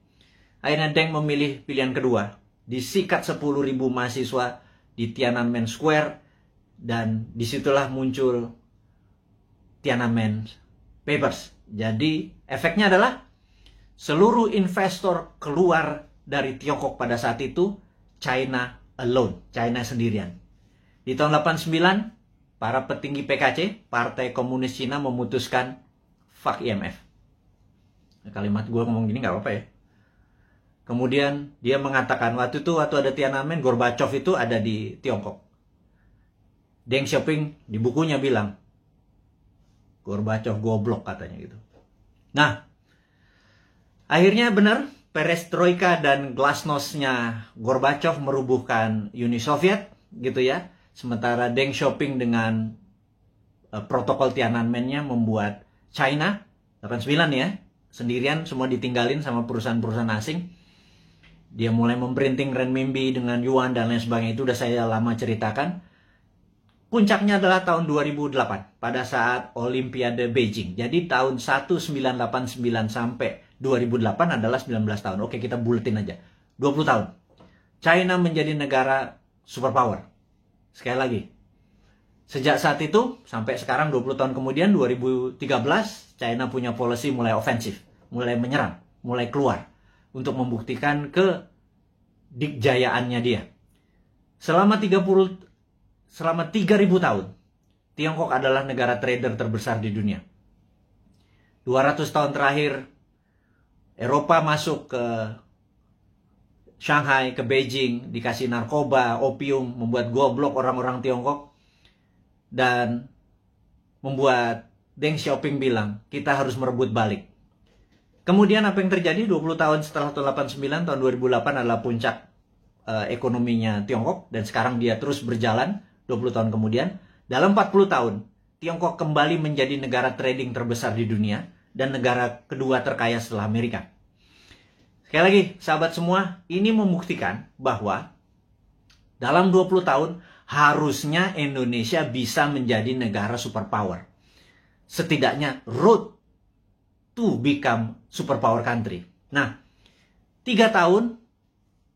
Akhirnya Deng memilih pilihan kedua. Disikat 10.000 mahasiswa di Tiananmen Square, dan disitulah muncul Tiananmen Papers. Jadi efeknya adalah seluruh investor keluar dari Tiongkok pada saat itu, China alone, China sendirian. Di tahun 89, para petinggi PKC, Partai Komunis Cina, memutuskan fuck IMF. Kalimat gue ngomong gini gak apa-apa ya. Kemudian dia mengatakan waktu ada Tiananmen, Gorbachev itu ada di Tiongkok. Deng Xiaoping di bukunya bilang, Gorbachev goblok katanya gitu. Nah, akhirnya benar, perestroika dan glasnost-nya Gorbachev merubuhkan Uni Soviet gitu ya. Sementara Deng Xiaoping dengan protokol Tiananmen-nya membuat China 89 ya, sendirian, semua ditinggalin sama perusahaan-perusahaan asing. Dia mulai memprinting renminbi dengan yuan dan lain sebagainya, itu udah saya lama ceritakan. Puncaknya adalah tahun 2008 pada saat Olimpiade Beijing. Jadi tahun 1989 sampai 2008 adalah 19 tahun. Oke, kita buletin aja. 20 tahun. China menjadi negara superpower. Sekali lagi, sejak saat itu sampai sekarang 20 tahun kemudian 2013, China punya policy mulai ofensif, mulai menyerang, mulai keluar untuk membuktikan kedikjayaannya dia. Selama 3000 tahun, Tiongkok adalah negara trader terbesar di dunia. 200 tahun terakhir, Eropa masuk ke Shanghai, ke Beijing, dikasih narkoba, opium, membuat goblok orang-orang Tiongkok. Dan membuat Deng Xiaoping bilang, kita harus merebut balik. Kemudian apa yang terjadi 20 tahun setelah tahun 89, tahun 2008 adalah puncak ekonominya Tiongkok. Dan sekarang dia terus berjalan 20 tahun kemudian. Dalam 40 tahun, Tiongkok kembali menjadi negara trading terbesar di dunia dan negara kedua terkaya setelah Amerika. Sekali lagi, sahabat semua, ini membuktikan bahwa dalam 20 tahun harusnya Indonesia bisa menjadi negara superpower. Setidaknya road to become superpower country. Nah, 3 tahun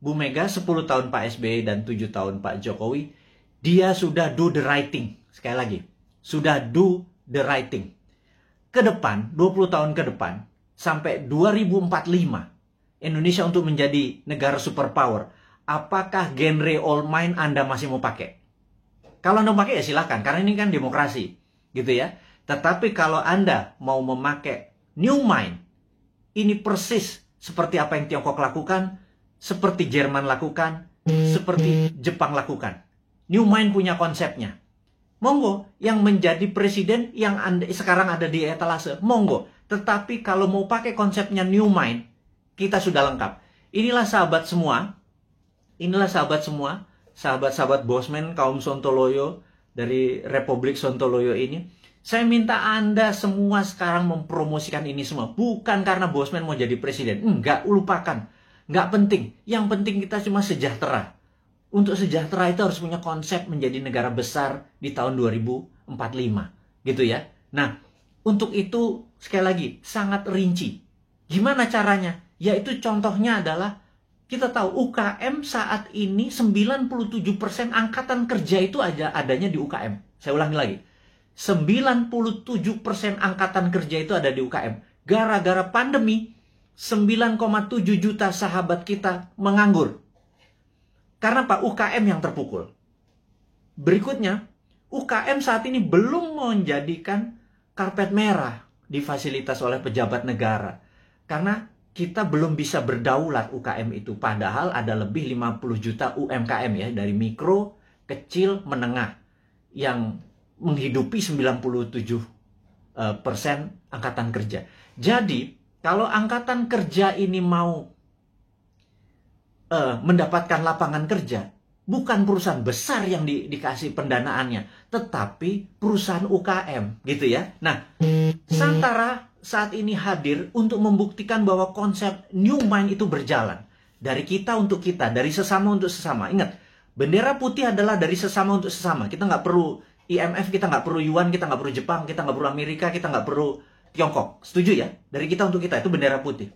Bu Mega, 10 tahun Pak SBY, dan 7 tahun Pak Jokowi, dia sudah do the right thing. Sekali lagi, sudah do the right thing. Ke depan, 20 tahun ke depan, sampai 2045, Indonesia untuk menjadi negara superpower, apakah genre old mind Anda masih mau pakai? Kalau Anda mau pakai ya silahkan, karena ini kan demokrasi, gitu ya. Tetapi kalau Anda mau memakai new mind, ini persis seperti apa yang Tiongkok lakukan, seperti Jerman lakukan, seperti Jepang lakukan. New mind punya konsepnya. Monggo, yang menjadi presiden yang sekarang ada di etalase, monggo. Tetapi kalau mau pakai konsepnya new mind, kita sudah lengkap. Inilah sahabat semua, sahabat-sahabat Bosman, kaum Sontoloyo dari Republik Sontoloyo ini. Saya minta Anda semua sekarang mempromosikan ini semua. Bukan karena Bosman mau jadi presiden. Enggak, lupakan. Enggak penting. Yang penting kita cuma sejahtera. Untuk sejahtera itu harus punya konsep menjadi negara besar di tahun 2045. Gitu ya. Nah, untuk itu sekali lagi sangat rinci. Gimana caranya? Yaitu contohnya adalah kita tahu UKM saat ini 97% angkatan kerja itu adanya di UKM. Saya ulangi lagi. 97% angkatan kerja itu ada di UKM. Gara-gara pandemi, 9,7 juta sahabat kita menganggur. Karena Pak, UKM yang terpukul. Berikutnya, UKM saat ini belum menjadikan karpet merah difasilitas oleh pejabat negara. Karena kita belum bisa berdaulat UKM itu. Padahal ada lebih 50 juta UMKM ya. Dari mikro, kecil, menengah. Yang menghidupi 97% angkatan kerja. Jadi, kalau angkatan kerja ini mau mendapatkan lapangan kerja, bukan perusahaan besar yang dikasih pendanaannya, tetapi perusahaan UKM, gitu ya. Nah, Santara saat ini hadir untuk membuktikan bahwa konsep new mind itu berjalan. Dari kita untuk kita, dari sesama untuk sesama. Ingat, bendera putih adalah dari sesama untuk sesama. Kita nggak perlu IMF, kita nggak perlu Yuan, kita nggak perlu Jepang, kita nggak perlu Amerika, kita nggak perlu Tiongkok. Setuju ya? Dari kita untuk kita, itu bendera putih.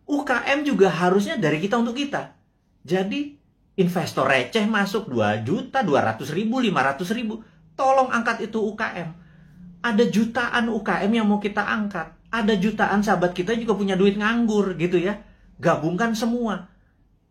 UKM juga harusnya dari kita untuk kita. Jadi, investor receh masuk 2.200.000, 500.000. Tolong angkat itu UKM. Ada jutaan UKM yang mau kita angkat. Ada jutaan sahabat kita juga punya duit nganggur gitu ya. Gabungkan semua.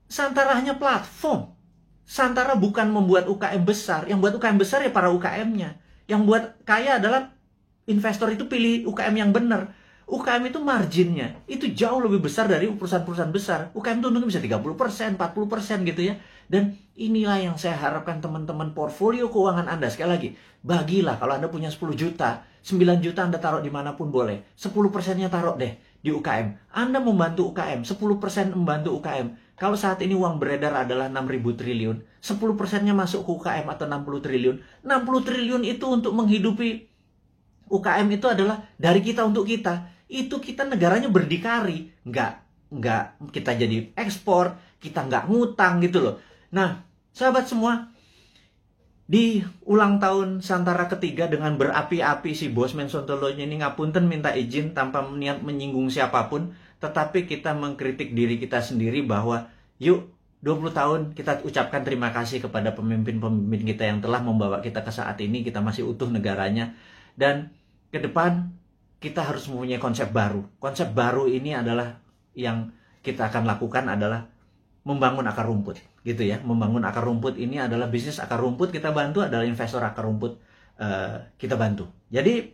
Santara hanya platform. Santara bukan membuat UKM besar. Yang buat UKM besar ya para UKM-nya. Yang buat kaya adalah investor itu pilih UKM yang benar. UKM itu marginnya itu jauh lebih besar dari perusahaan-perusahaan besar. UKM itu untungnya bisa 30%, 40% gitu ya. Dan inilah yang saya harapkan teman-teman portfolio keuangan Anda. Sekali lagi, bagilah kalau Anda punya 10 juta, 9 juta Anda taruh dimanapun boleh. 10%-nya taruh deh di UKM. Anda membantu UKM, 10% membantu UKM. Kalau saat ini uang beredar adalah 6.000 triliun, 10%-nya masuk ke UKM atau 60 triliun. 60 triliun itu untuk menghidupi UKM itu adalah dari kita untuk kita. itu kita negaranya berdikari, nggak kita jadi ekspor, kita nggak ngutang gitu loh. Nah, sahabat semua, di ulang tahun Santara ketiga dengan berapi-api si Bosman Sontoloyo ini ngapunten minta izin tanpa niat menyinggung siapapun, tetapi kita mengkritik diri kita sendiri bahwa yuk 20 tahun kita ucapkan terima kasih kepada pemimpin-pemimpin kita yang telah membawa kita ke saat ini, kita masih utuh negaranya, dan ke depan kita harus mempunyai konsep baru. Konsep baru ini adalah yang kita akan lakukan adalah membangun akar rumput, gitu ya. Membangun akar rumput ini adalah bisnis akar rumput kita bantu, adalah investor akar rumput kita bantu. Jadi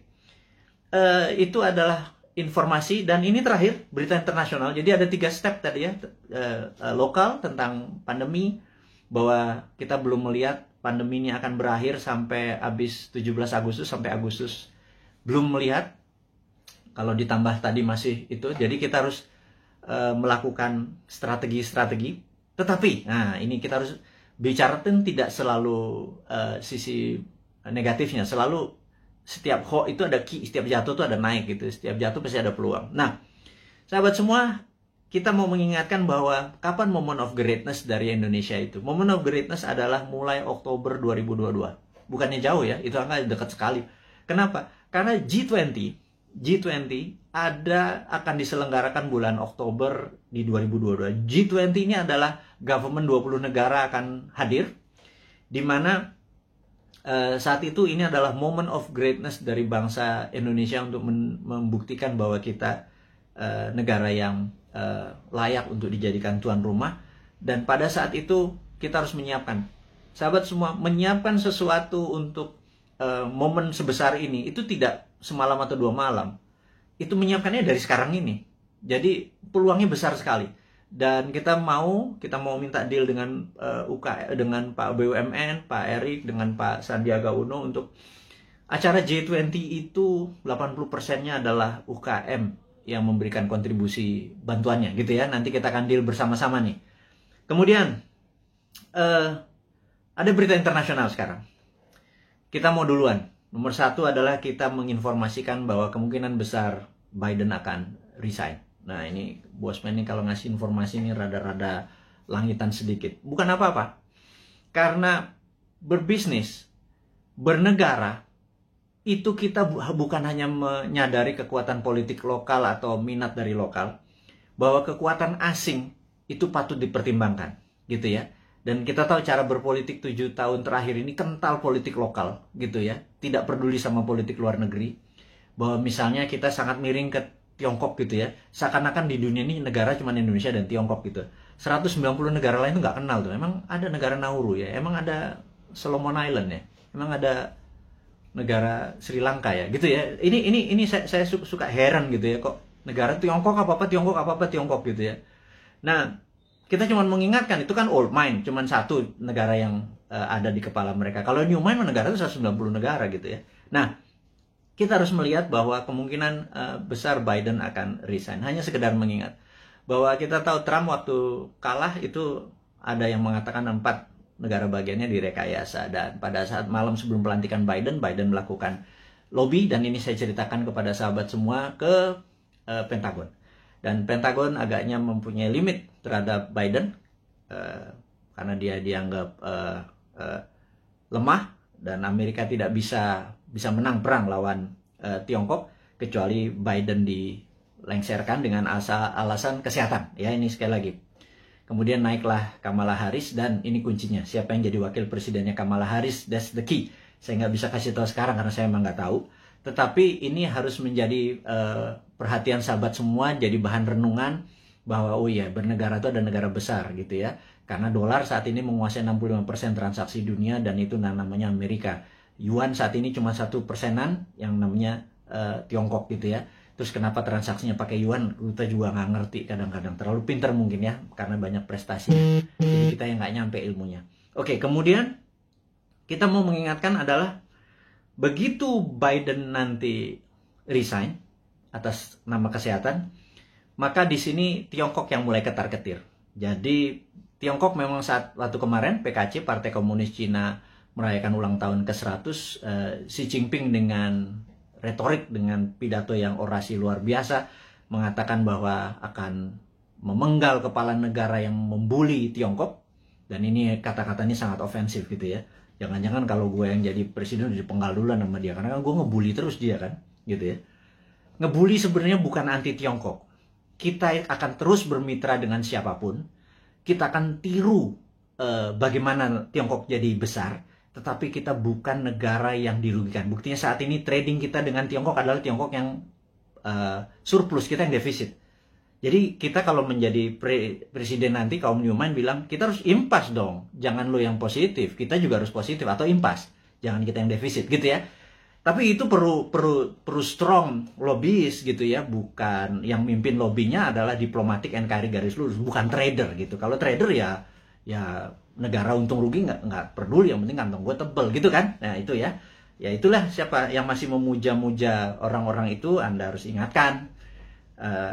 itu adalah informasi, dan ini terakhir berita internasional. Jadi ada 3 step tadi ya, lokal tentang pandemi, bahwa kita belum melihat pandemi ini akan berakhir sampai habis 17 Agustus sampai Agustus, belum melihat. Kalau ditambah tadi masih itu, jadi kita harus melakukan strategi-strategi. Tetapi, nah ini kita harus bicara, tidak selalu sisi negatifnya. Selalu setiap hoax itu ada key, setiap jatuh itu ada naik gitu. Setiap jatuh pasti ada peluang. Nah, sahabat semua, kita mau mengingatkan bahwa kapan moment of greatness dari Indonesia itu. Moment of greatness adalah mulai Oktober 2022. Bukannya jauh ya, itu angka dekat sekali. Kenapa? Karena G20 akan diselenggarakan bulan Oktober di 2022. G20 ini adalah government 20 negara akan hadir, di mana saat itu ini adalah moment of greatness dari bangsa Indonesia untuk membuktikan bahwa kita negara yang layak untuk dijadikan tuan rumah. Dan pada saat itu kita harus menyiapkan, sahabat semua, menyiapkan sesuatu untuk momen sebesar ini itu tidak semalam atau 2 malam. Itu menyiapkannya dari sekarang ini. Jadi peluangnya besar sekali. Dan kita mau minta deal dengan dengan Pak BUMN, Pak Erik, dengan Pak Sandiaga Uno untuk acara G20 itu 80%-nya adalah UKM yang memberikan kontribusi bantuannya gitu ya. Nanti kita akan deal bersama-sama nih. Kemudian ada berita internasional sekarang. Kita mau duluan. Nomor 1 adalah kita menginformasikan bahwa kemungkinan besar Biden akan resign. Nah, ini Bosman ini kalau ngasih informasi ini rada-rada langitan sedikit. Bukan apa-apa. Karena berbisnis, bernegara, itu kita bukan hanya menyadari kekuatan politik lokal atau minat dari lokal, bahwa kekuatan asing itu patut dipertimbangkan, gitu ya. Dan kita tahu cara berpolitik 7 tahun terakhir ini kental politik lokal, gitu ya. Tidak peduli sama politik luar negeri. Bahwa misalnya kita sangat miring ke Tiongkok gitu ya. Seakan-akan di dunia ini negara cuma Indonesia dan Tiongkok gitu. 190 negara lain itu nggak kenal tuh. Emang ada negara Nauru ya. Emang ada Solomon Island ya. Emang ada negara Sri Lanka ya. Gitu ya. Ini saya suka heran gitu ya. Kok negara Tiongkok apa-apa Tiongkok gitu ya. Nah, kita cuma mengingatkan, itu kan old mind, cuma 1 negara yang ada di kepala mereka. Kalau new mind negara itu 190 negara gitu ya. Nah, kita harus melihat bahwa kemungkinan besar Biden akan resign. Hanya sekedar mengingat bahwa kita tahu Trump waktu kalah itu ada yang mengatakan 4 negara bagiannya direkayasa. Dan pada saat malam sebelum pelantikan Biden melakukan lobby, dan ini saya ceritakan kepada sahabat semua, ke Pentagon. Dan Pentagon agaknya mempunyai limit terhadap Biden karena dia dianggap lemah, dan Amerika tidak bisa menang perang lawan Tiongkok kecuali Biden dilengsarkan dengan alasan kesehatan. Ya, ini sekali lagi. Kemudian naiklah Kamala Harris, dan ini kuncinya. Siapa yang jadi wakil presidennya Kamala Harris? That's the key. Saya nggak bisa kasih tahu sekarang karena saya emang nggak tahu. Tetapi ini harus menjadi perhatian sahabat semua, jadi bahan renungan bahwa oh iya, bernegara itu ada negara besar gitu ya. Karena dolar saat ini menguasai 65% transaksi dunia, dan itu namanya Amerika. Yuan saat ini cuma 1%-an yang namanya Tiongkok gitu ya. Terus kenapa transaksinya pakai yuan, kita juga nggak ngerti kadang-kadang. Terlalu pintar mungkin ya, karena banyak prestasi. Jadi kita yang nggak nyampe ilmunya. Oke, kemudian kita mau mengingatkan adalah begitu Biden nanti resign atas nama kesehatan, maka di sini Tiongkok yang mulai ketar-ketir. Jadi Tiongkok memang waktu kemarin PKC, Partai Komunis Cina, merayakan ulang tahun ke-100, Xi Jinping dengan retorik dengan pidato yang orasi luar biasa, mengatakan bahwa akan memenggal kepala negara yang membuli Tiongkok. Dan ini kata-katanya sangat ofensif gitu ya. Jangan-jangan kalau gue yang jadi presiden dipenggal duluan sama dia, karena kan gue ngebully terus dia kan, gitu ya. Ngebully sebenarnya bukan anti Tiongkok. Kita akan terus bermitra dengan siapapun. Kita akan tiru bagaimana Tiongkok jadi besar, tetapi kita bukan negara yang dirugikan. Buktinya saat ini trading kita dengan Tiongkok adalah Tiongkok yang surplus, kita yang defisit. Jadi kita kalau menjadi presiden nanti, kaum Newman bilang, kita harus impas dong. Jangan lo yang positif, kita juga harus positif atau impas. Jangan kita yang defisit gitu ya. Tapi itu perlu strong lobbyis gitu ya. Bukan, yang mimpin lobbynya adalah diplomatik NKRI garis lurus, bukan trader gitu. Kalau trader ya negara untung rugi nggak peduli, yang penting kantong gue tebel gitu kan. Nah itu ya. Ya itulah, siapa yang masih memuja-muja orang-orang itu, Anda harus ingatkan.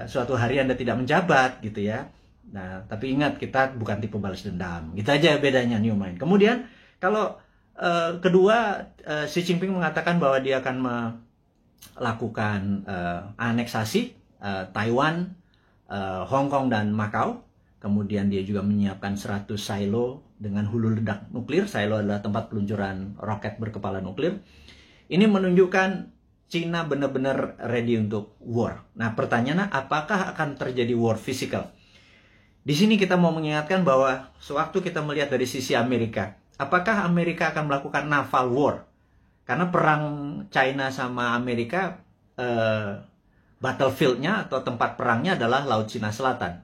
Suatu hari Anda tidak menjabat gitu ya. Nah, tapi ingat, kita bukan tipe balas dendam. Gitu aja bedanya Newman. Kemudian kalau kedua, Xi Jinping mengatakan bahwa dia akan melakukan aneksasi Taiwan, Hong Kong dan Macau. Kemudian dia juga menyiapkan 100 silo dengan hulu ledak nuklir. Silo adalah tempat peluncuran roket berkepala nuklir. Ini menunjukkan Cina benar-benar ready untuk war. Nah, pertanyaannya, apakah akan terjadi war physical? Di sini kita mau mengingatkan bahwa sewaktu kita melihat dari sisi Amerika, apakah Amerika akan melakukan naval war? Karena perang China sama Amerika, battlefield-nya atau tempat perangnya adalah Laut Cina Selatan.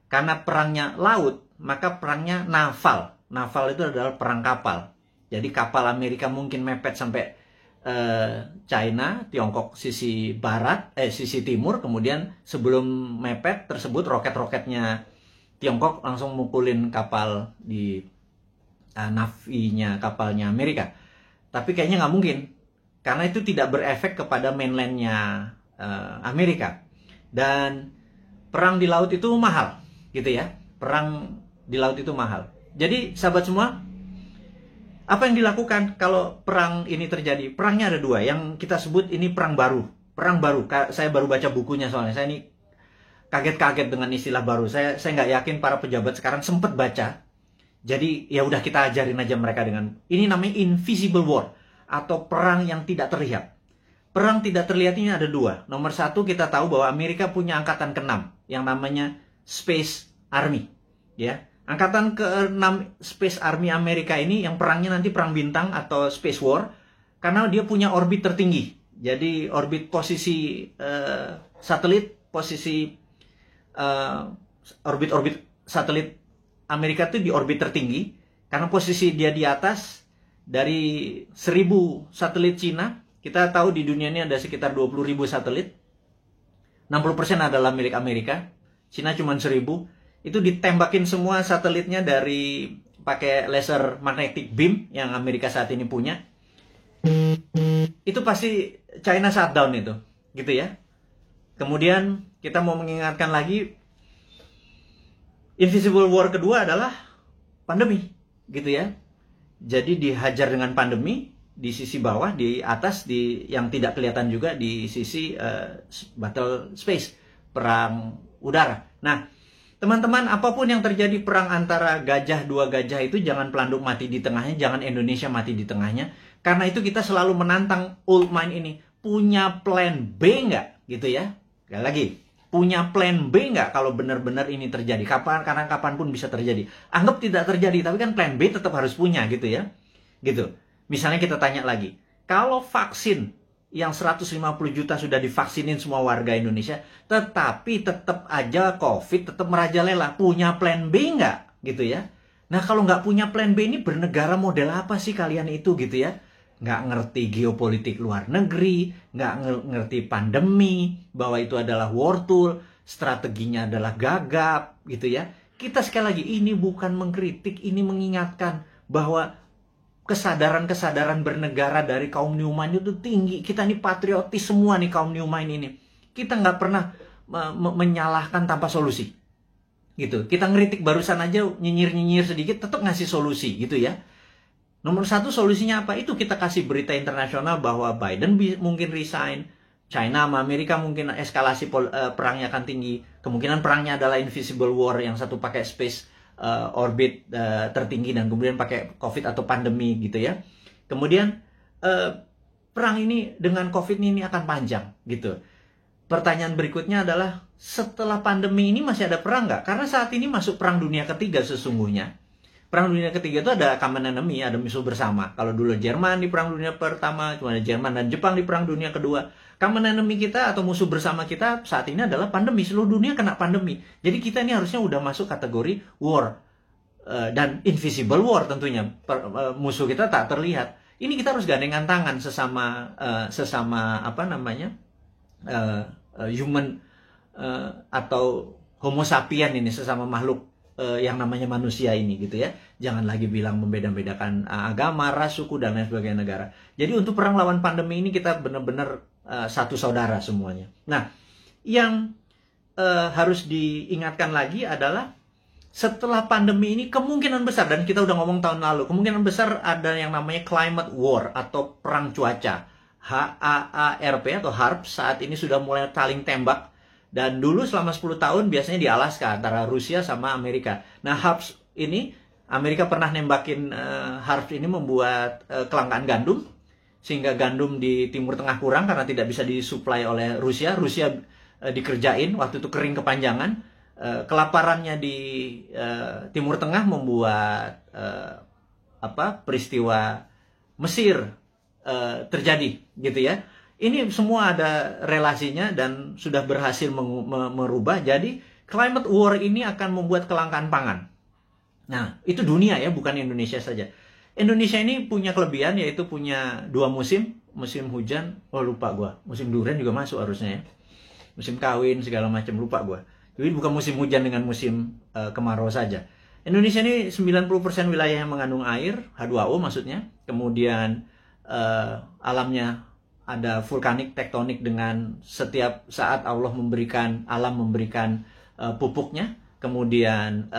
Karena perangnya laut, maka perangnya naval. Naval itu adalah perang kapal. Jadi kapal Amerika mungkin mepet sampai China, Tiongkok sisi barat, sisi timur, kemudian sebelum mepet tersebut roket-roketnya Tiongkok langsung mukulin kapal di navinya kapalnya Amerika. Tapi kayaknya nggak mungkin, karena itu tidak berefek kepada mainlandnya Amerika. Dan perang di laut itu mahal, gitu ya. Perang di laut itu mahal. Jadi sahabat semua, apa yang dilakukan kalau perang ini terjadi? Perangnya ada dua, yang kita sebut ini perang baru. Perang baru, saya baru baca bukunya soalnya. Saya ini kaget-kaget dengan istilah baru. Saya nggak yakin para pejabat sekarang sempat baca. Jadi ya udah, kita ajarin aja mereka dengan ini, namanya invisible war atau perang yang tidak terlihat. Perang tidak terlihat ini ada dua. Nomor satu, kita tahu bahwa Amerika punya angkatan ke-6 yang namanya Space Army, ya. Angkatan ke-6 Space Army Amerika ini yang perangnya nanti perang bintang atau Space War, karena dia punya orbit tertinggi. Jadi orbit posisi satelit, posisi orbit satelit Amerika itu di orbit tertinggi, karena posisi dia di atas dari 1000 satelit Cina. Kita tahu di dunia ini ada sekitar 20.000 satelit. 60% adalah milik Amerika. Cina cuma 1000. Itu ditembakin semua satelitnya dari pakai laser magnetic beam yang Amerika saat ini punya. Itu pasti China shutdown itu, gitu ya. Kemudian kita mau mengingatkan lagi, invisible war kedua adalah pandemi, gitu ya. Jadi dihajar dengan pandemi di sisi bawah, di atas, di yang tidak kelihatan juga di sisi battle space, perang udara. Nah, teman-teman, apapun yang terjadi, perang antara gajah, dua gajah itu jangan pelanduk mati di tengahnya, jangan Indonesia mati di tengahnya. Karena itu kita selalu menantang old mind ini. Punya plan B nggak? Gitu ya. Sekali lagi, punya plan B nggak kalau benar-benar ini terjadi? Karena kapanpun bisa terjadi. Anggap tidak terjadi, tapi kan plan B tetap harus punya gitu ya. Gitu. Misalnya kita tanya lagi, kalau vaksin yang 150 juta sudah divaksinin semua warga Indonesia, tetapi tetap aja COVID tetap merajalela, punya plan B nggak? Gitu ya. Nah, kalau nggak punya plan B, ini bernegara model apa sih kalian itu, gitu ya? Nggak ngerti geopolitik luar negeri, nggak ngerti pandemi, bahwa itu adalah war tool, strateginya adalah gagap, gitu ya. Kita sekali lagi, ini bukan mengkritik, ini mengingatkan bahwa kesadaran-kesadaran bernegara dari kaum Newman itu tinggi. Kita ini patriotis semua nih kaum Newman ini. Kita nggak pernah menyalahkan tanpa solusi. Gitu. Kita ngeritik barusan aja, nyinyir-nyinyir sedikit, tetap ngasih solusi gitu ya. Nomor satu solusinya apa? Itu kita kasih berita internasional bahwa Biden mungkin resign, China sama Amerika mungkin eskalasi perangnya akan tinggi. Kemungkinan perangnya adalah invisible war, yang satu pakai space orbit tertinggi dan kemudian pakai COVID atau pandemi gitu ya. Kemudian perang ini dengan COVID ini akan panjang gitu. Pertanyaan berikutnya adalah, setelah pandemi ini masih ada perang nggak? Karena saat ini masuk perang dunia ketiga sesungguhnya. Perang dunia ketiga itu ada common enemy, ada musuh bersama. Kalau dulu Jerman di perang dunia pertama, cuma ada Jerman dan Jepang di perang dunia kedua. Common enemy kita atau musuh bersama kita saat ini adalah pandemi. Seluruh dunia kena pandemi. Jadi kita ini harusnya udah masuk kategori war. Dan invisible war tentunya. Musuh kita tak terlihat. Ini kita harus gandengan tangan sesama apa namanya, human atau homo sapien ini, sesama makhluk yang namanya manusia ini gitu ya. Jangan lagi bilang membeda-bedakan agama, ras, suku dan lain sebagainya negara. Jadi untuk perang lawan pandemi ini kita benar-benar satu saudara semuanya. Nah, yang harus diingatkan lagi adalah setelah pandemi ini kemungkinan besar, dan kita udah ngomong tahun lalu, kemungkinan besar ada yang namanya climate war atau perang cuaca. HAARP atau HARP saat ini sudah mulai saling tembak. Dan dulu selama 10 tahun biasanya di Alaska antara Rusia sama Amerika. Nah, HARP ini, Amerika pernah nembakin HARP ini membuat kelangkaan gandum. Sehingga gandum di Timur Tengah kurang karena tidak bisa disuplai oleh Rusia. Rusia dikerjain, waktu itu kering kepanjangan. Kelaparannya di Timur Tengah membuat peristiwa Mesir terjadi gitu ya. Ini semua ada relasinya dan sudah berhasil merubah. Jadi climate war ini akan membuat kelangkaan pangan. Nah, itu dunia ya, bukan Indonesia saja. Indonesia ini punya kelebihan, yaitu punya 2 musim. Musim hujan, lupa gua. Musim durian juga masuk harusnya ya. Musim kawin segala macam, lupa gua. Jadi bukan musim hujan dengan musim kemarau saja. Indonesia ini 90% wilayah yang mengandung air, H2O maksudnya. Kemudian alamnya ada vulkanik, tektonik, dengan setiap saat Allah memberikan, alam memberikan pupuknya. Kemudian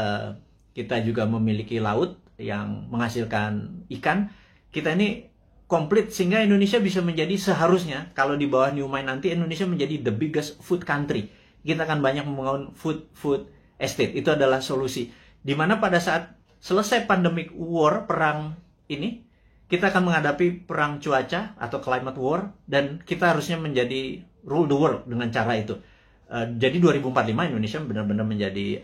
kita juga memiliki laut yang menghasilkan ikan. Kita ini komplit sehingga Indonesia bisa menjadi, seharusnya kalau di bawah New Mind nanti, Indonesia menjadi the biggest food country. Kita akan banyak membangun food estate. Itu adalah solusi. Dimana pada saat selesai pandemic war, perang ini, kita akan menghadapi perang cuaca atau climate war, dan kita harusnya menjadi rule the world dengan cara itu. Jadi 2045 Indonesia benar-benar menjadi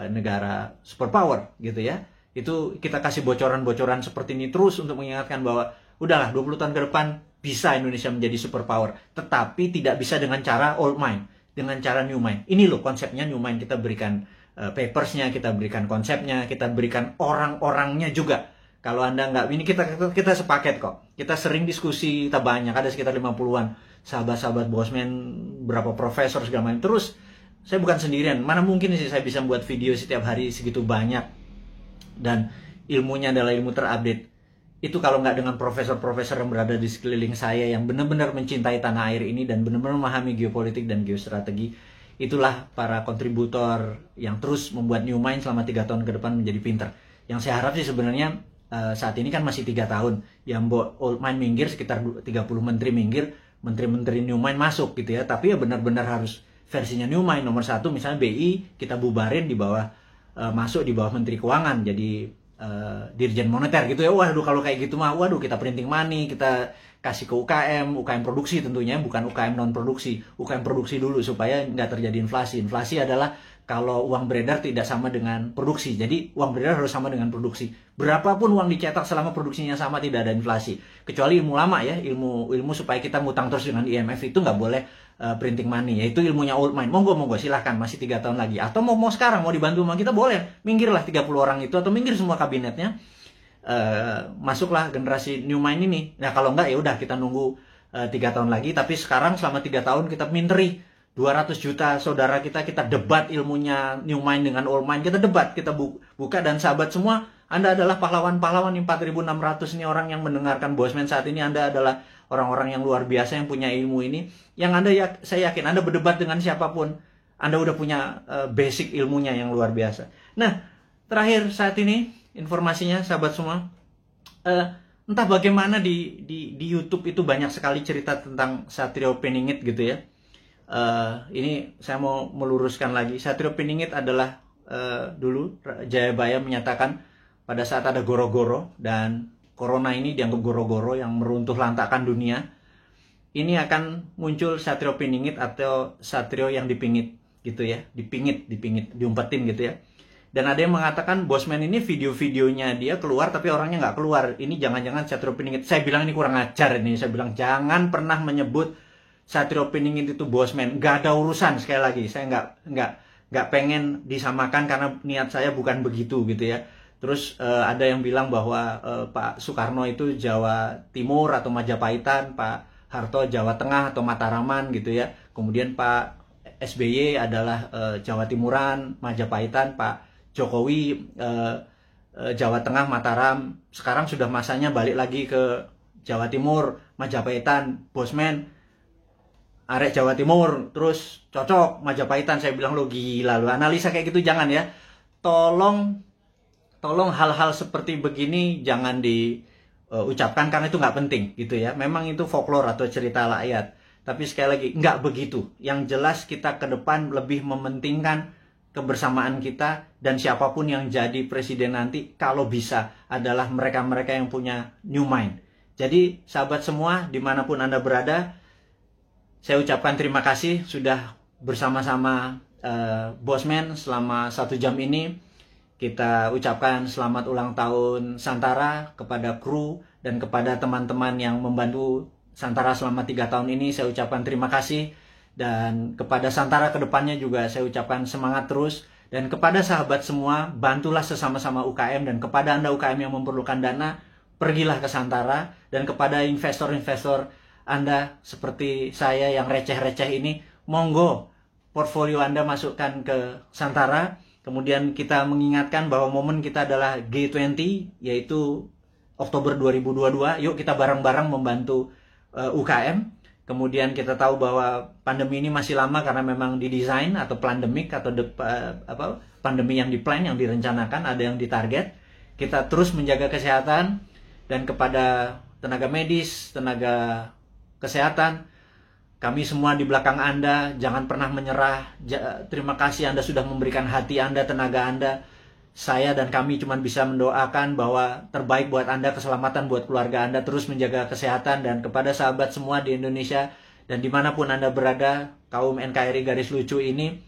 negara superpower gitu ya. Itu kita kasih bocoran-bocoran seperti ini terus untuk mengingatkan bahwa udahlah 20 tahun ke depan bisa Indonesia menjadi superpower, tetapi tidak bisa dengan cara old mind, dengan cara new mind. Ini loh konsepnya new mind, kita berikan papersnya, kita berikan konsepnya, kita berikan orang-orangnya juga. Kalau Anda nggak, ini kita sepaket kok. Kita sering diskusi, kita banyak, ada sekitar 50-an sahabat-sahabat Bosman, berapa profesor segala macam. Terus saya bukan sendirian. Mana mungkin sih saya bisa buat video setiap hari segitu banyak, dan ilmunya adalah ilmu terupdate. Itu kalau nggak dengan profesor-profesor yang berada di sekeliling saya yang benar-benar mencintai tanah air ini dan benar-benar memahami geopolitik dan geostrategi. Itulah para kontributor yang terus membuat New Mind selama 3 tahun ke depan menjadi pinter. Yang saya harap sih sebenarnya saat ini kan masih 3 tahun, yang old mind minggir, sekitar 30 menteri minggir, menteri-menteri New Mind masuk gitu ya. Tapi ya benar-benar harus versinya New Mind. Nomor 1 misalnya BI kita bubarin di bawah, masuk di bawah Menteri Keuangan, jadi Dirjen Moneter gitu ya. Waduh, kalau kayak gitu mah waduh, kita printing money, kita kasih ke UKM produksi tentunya, bukan UKM non produksi. UKM produksi dulu supaya nggak terjadi inflasi. Inflasi adalah kalau uang beredar tidak sama dengan produksi. Jadi uang beredar harus sama dengan produksi. Berapapun uang dicetak selama produksinya sama, tidak ada inflasi. Kecuali ilmu lama ya, ilmu supaya kita ngutang terus dengan IMF, itu nggak boleh printing money. Yaitu ilmunya old mind. Monggo silahkan, masih 3 tahun lagi. Atau mau sekarang mau dibantu sama kita, boleh. Minggirlah 30 orang itu, atau minggir semua kabinetnya. Masuklah generasi New Mind ini. Nah kalau enggak ya udah, kita nunggu 3 tahun lagi. Tapi sekarang selama 3 tahun kita minteri 200 juta saudara kita debat ilmunya New Mind dengan Old Mind. Kita debat, kita buka, dan sahabat semua, Anda adalah pahlawan-pahlawan. 4.600 ini orang yang mendengarkan Bosman saat ini. Anda adalah orang-orang yang luar biasa yang punya ilmu ini. Yang Anda, saya yakin Anda berdebat dengan siapapun, Anda udah punya basic ilmunya yang luar biasa. Nah, terakhir saat ini informasinya sahabat semua, Entah bagaimana di YouTube itu banyak sekali cerita tentang Satrio Piningit gitu ya. Ini saya mau meluruskan lagi. Satrio Piningit adalah dulu Jayabaya menyatakan pada saat ada goro-goro dan corona ini dianggap goro-goro yang meruntuh lantakan dunia, ini akan muncul Satrio Piningit atau Satrio yang dipingit gitu ya, dipingit, diumpetin gitu ya. Dan ada yang mengatakan Bosman ini video-videonya dia keluar tapi orangnya nggak keluar. Ini jangan-jangan Satrio Piningit. Saya bilang ini kurang ajar ini. Saya bilang jangan pernah menyebut Satrio Piningit itu Bosman. Nggak ada urusan, sekali lagi. Saya nggak pengen disamakan karena niat saya bukan begitu gitu ya. Terus ada yang bilang bahwa Pak Soekarno itu Jawa Timur atau Majapahitan, Pak Harto Jawa Tengah atau Mataraman gitu ya. Kemudian Pak SBY adalah Jawa Timuran, Majapahitan, Pak Jokowi Jawa Tengah, Mataram. Sekarang sudah masanya balik lagi ke Jawa Timur, Majapahitan, Bosman arek Jawa Timur, terus cocok Majapahitan. Saya bilang lo gila lo, analisa kayak gitu jangan ya. Tolong hal-hal seperti begini jangan diucapkan karena itu nggak penting gitu ya. Memang itu folklore atau cerita rakyat. Tapi sekali lagi nggak begitu. Yang jelas kita ke depan lebih mementingkan kebersamaan kita, dan siapapun yang jadi presiden nanti kalau bisa adalah mereka-mereka yang punya new mind. Jadi sahabat semua dimanapun Anda berada, saya ucapkan terima kasih sudah bersama-sama Bosman selama 1 jam ini. Kita ucapkan selamat ulang tahun Santara kepada kru dan kepada teman-teman yang membantu Santara selama 3 tahun ini. Saya ucapkan terima kasih. Dan kepada Santara kedepannya juga saya ucapkan semangat terus. Dan kepada sahabat semua, bantulah sesama-sama UKM. Dan kepada Anda UKM yang memerlukan dana, pergilah ke Santara. Dan kepada investor-investor Anda seperti saya yang receh-receh ini, monggo portfolio Anda masukkan ke Santara. Kemudian kita mengingatkan bahwa momen kita adalah G20, yaitu Oktober 2022. Yuk kita bareng-bareng membantu UKM. Kemudian kita tahu bahwa pandemi ini masih lama karena memang didesain atau pandemik atau pandemi yang diplan, yang direncanakan, ada yang ditarget. Kita terus menjaga kesehatan, dan kepada tenaga medis, tenaga kesehatan, kami semua di belakang Anda, jangan pernah menyerah. Terima kasih Anda sudah memberikan hati Anda, tenaga Anda. Saya dan kami cuma bisa mendoakan bahwa terbaik buat Anda, keselamatan buat keluarga Anda, terus menjaga kesehatan. Dan kepada sahabat semua di Indonesia dan dimanapun Anda berada, kaum NKRI garis lucu ini,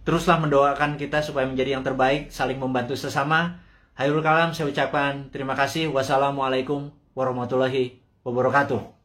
teruslah mendoakan kita supaya menjadi yang terbaik, saling membantu sesama. Hairul kalam, saya ucapkan terima kasih. Wassalamualaikum warahmatullahi wabarakatuh.